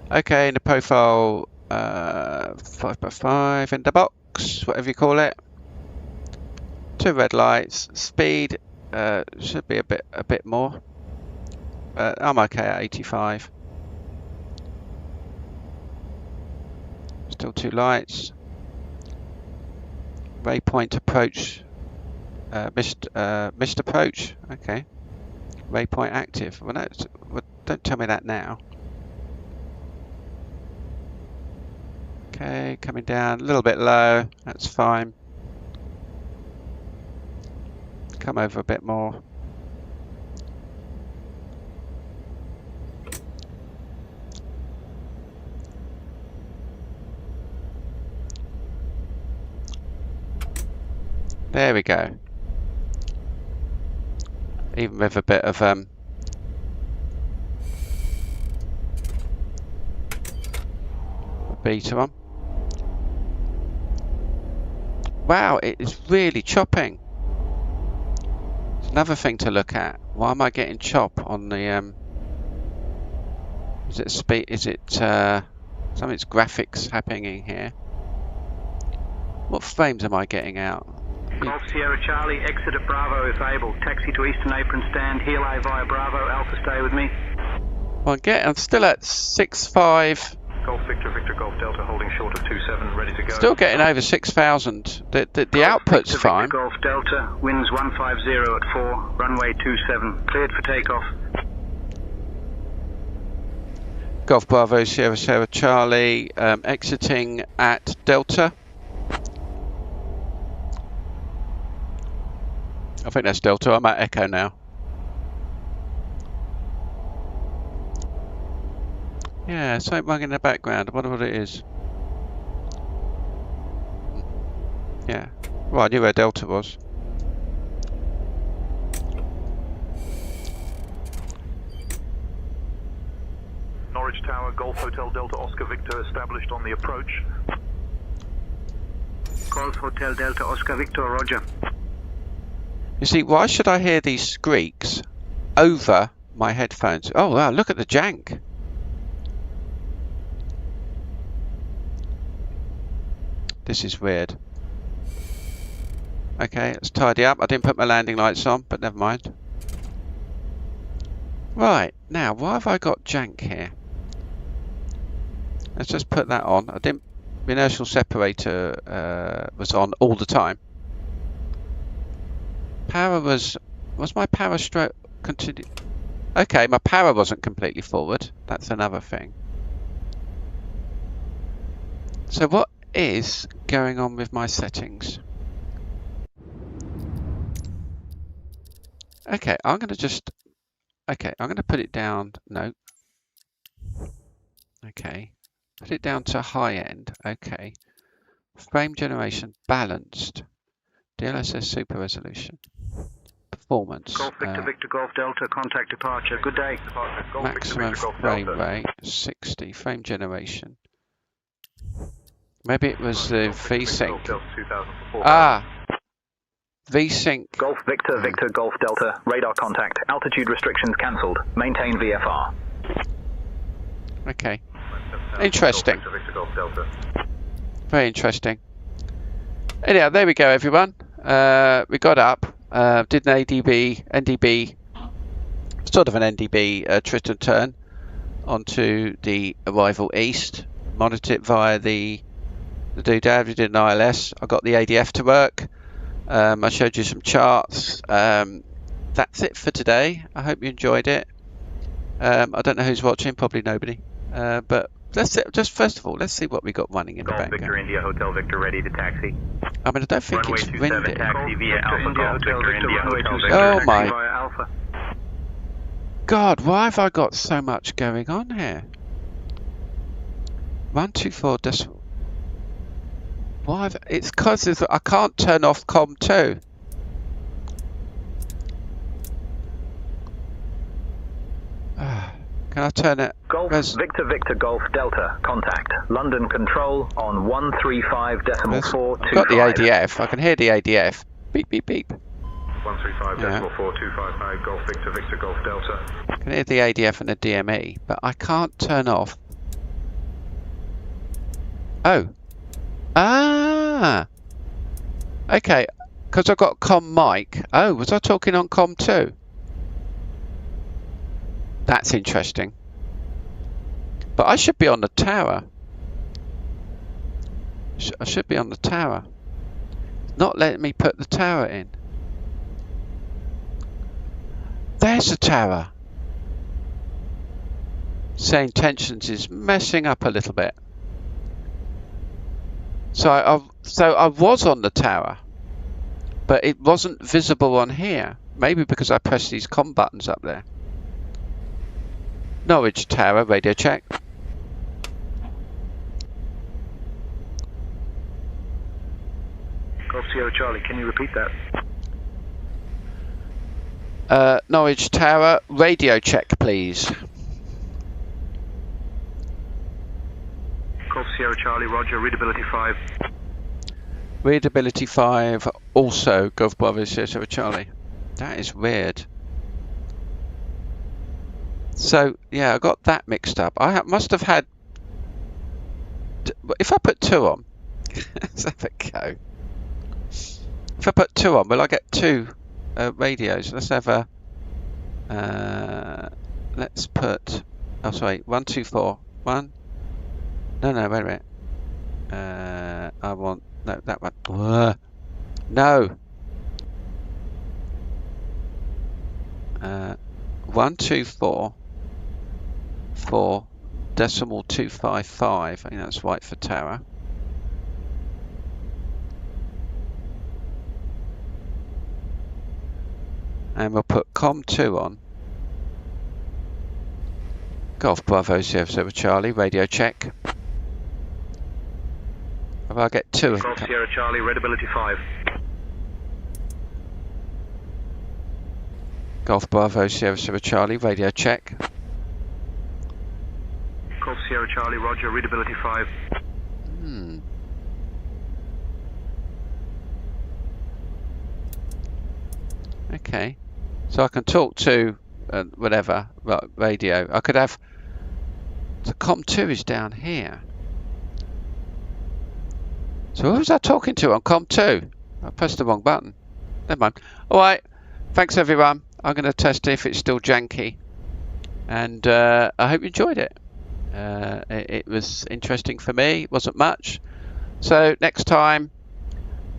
Okay, in the profile, 5x5 in the box, whatever you call it. 2 red lights. Speed should be a bit more. I'm okay at 85. Still 2 lights. Waypoint approach. Missed approach. Okay. Waypoint active. Well, no, don't tell me that now. Okay, coming down a little bit low. That's fine. Come over a bit more. There we go. Even with a bit of beta on. Wow, it is really chopping. Another thing to look at. Why am I getting chop on the is it speed? Is it something's graphics happening here? What frames am I getting out? Golf Sierra Charlie, exit at Bravo if able. Taxi to Eastern Apron Stand, Helay via Bravo, Alpha stay with me. Well, I'm still at 6.5. Golf Victor, Victor Golf Delta holding short of 27, ready to go. Still getting over 6,000. The output's Victor, fine. Victor Golf Delta, winds 150 at 4, runway 27, cleared for takeoff. Golf Bravo Sierra Sierra Charlie, exiting at Delta. I think that's Delta. I'm at Echo now. Yeah, something rung in the background. I wonder what it is. Yeah. Well, I knew where Delta was. Norwich Tower, Golf Hotel Delta Oscar Victor established on the approach. Golf Hotel Delta Oscar Victor, roger. You see, why should I hear these squeaks over my headphones? Oh, wow, look at the jank. This is weird. Okay, let's tidy up. I didn't put my landing lights on, but never mind. Right, now, why have I got jank here? Let's just put that on. The inertial separator was on all the time. Power was my power stroke continued? Okay, my power wasn't completely forward. That's another thing. So what is going on with my settings? Okay, I'm going to put it down. No. Okay. Put it down to high end. Okay. Frame generation balanced. DLSS super resolution. Performance. Golf Victor, Victor Golf Delta, contact departure. Good day. Maximum frame rate 60. Frame generation. Maybe it was the VSync. Ah! VSync. Golf Victor, Victor Golf Delta, radar contact. Altitude restrictions cancelled. Maintain VFR. Okay. Interesting. Very interesting. Anyhow, there we go, everyone. We got up, did an NDB, sort of an NDB twist and turn onto the arrival east. Monitored it via the doodad. We did an ILS. I got the ADF to work. I showed you some charts. That's it for today. I hope you enjoyed it. I don't know who's watching, probably nobody. But just first of all, let's see what we got running in the background. Victor India Hotel Victor ready to taxi. I mean, I don't think it's windy. Taxi via Alpha Golf Victor India Hotel Victor. Oh my God, why have I got so much going on here? 124 decimal. Why? It's because I can't turn off COM2. Can I turn it? Golf Victor Victor Golf Delta, contact. London Control on 135.425. I've got the ADF. I can hear the ADF. Beep, beep, beep. 135.425, Golf Victor Victor Golf Delta. I can hear the ADF and the DME, but I can't turn off. Oh. Ah. Okay, because I've got COM mic. Oh, was I talking on COM2? That's interesting. But I should be on the tower. I should be on the tower. Not letting me put the tower in. There's the tower. Saying tensions is messing up a little bit. So I was on the tower, but it wasn't visible on here. Maybe because I pressed these COM buttons up there. Norwich Tower, radio check. Golf Sierra Charlie, can you repeat that? Norwich Tower, radio check, please. Golf Sierra Charlie, roger, readability 5. Readability 5, also Golf Bravo Sierra Charlie. That is weird. So yeah, I got that mixed up. I must have had. If I put 2 on, let's have a go. If I put 2 on, will I get 2 radios? Let's have a. Let's put. Oh, sorry. 1, 2, 4. 1. No, wait a minute. I want that one. No. 1, 2, 4. 4.255. I think that's right for tower. And we'll put COM2 on. Golf Bravo Sierra Charlie, radio check. If I get 2 of them. Golf Sierra Charlie, readability 5. Golf Bravo Sierra Charlie, radio check. Golf Sierra Charlie, roger, readability 5. Okay. So I can talk to whatever radio. I could have. The COM2 is down here. So who was I talking to on COM2? I pressed the wrong button. Never mind. Alright. Thanks everyone. I'm going to test if it's still janky. And I hope you enjoyed it. It was interesting for me. It wasn't much. So next time,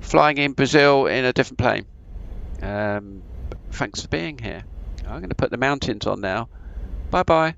flying in Brazil in a different plane. Thanks for being here. I'm going to put the mountains on now. Bye bye.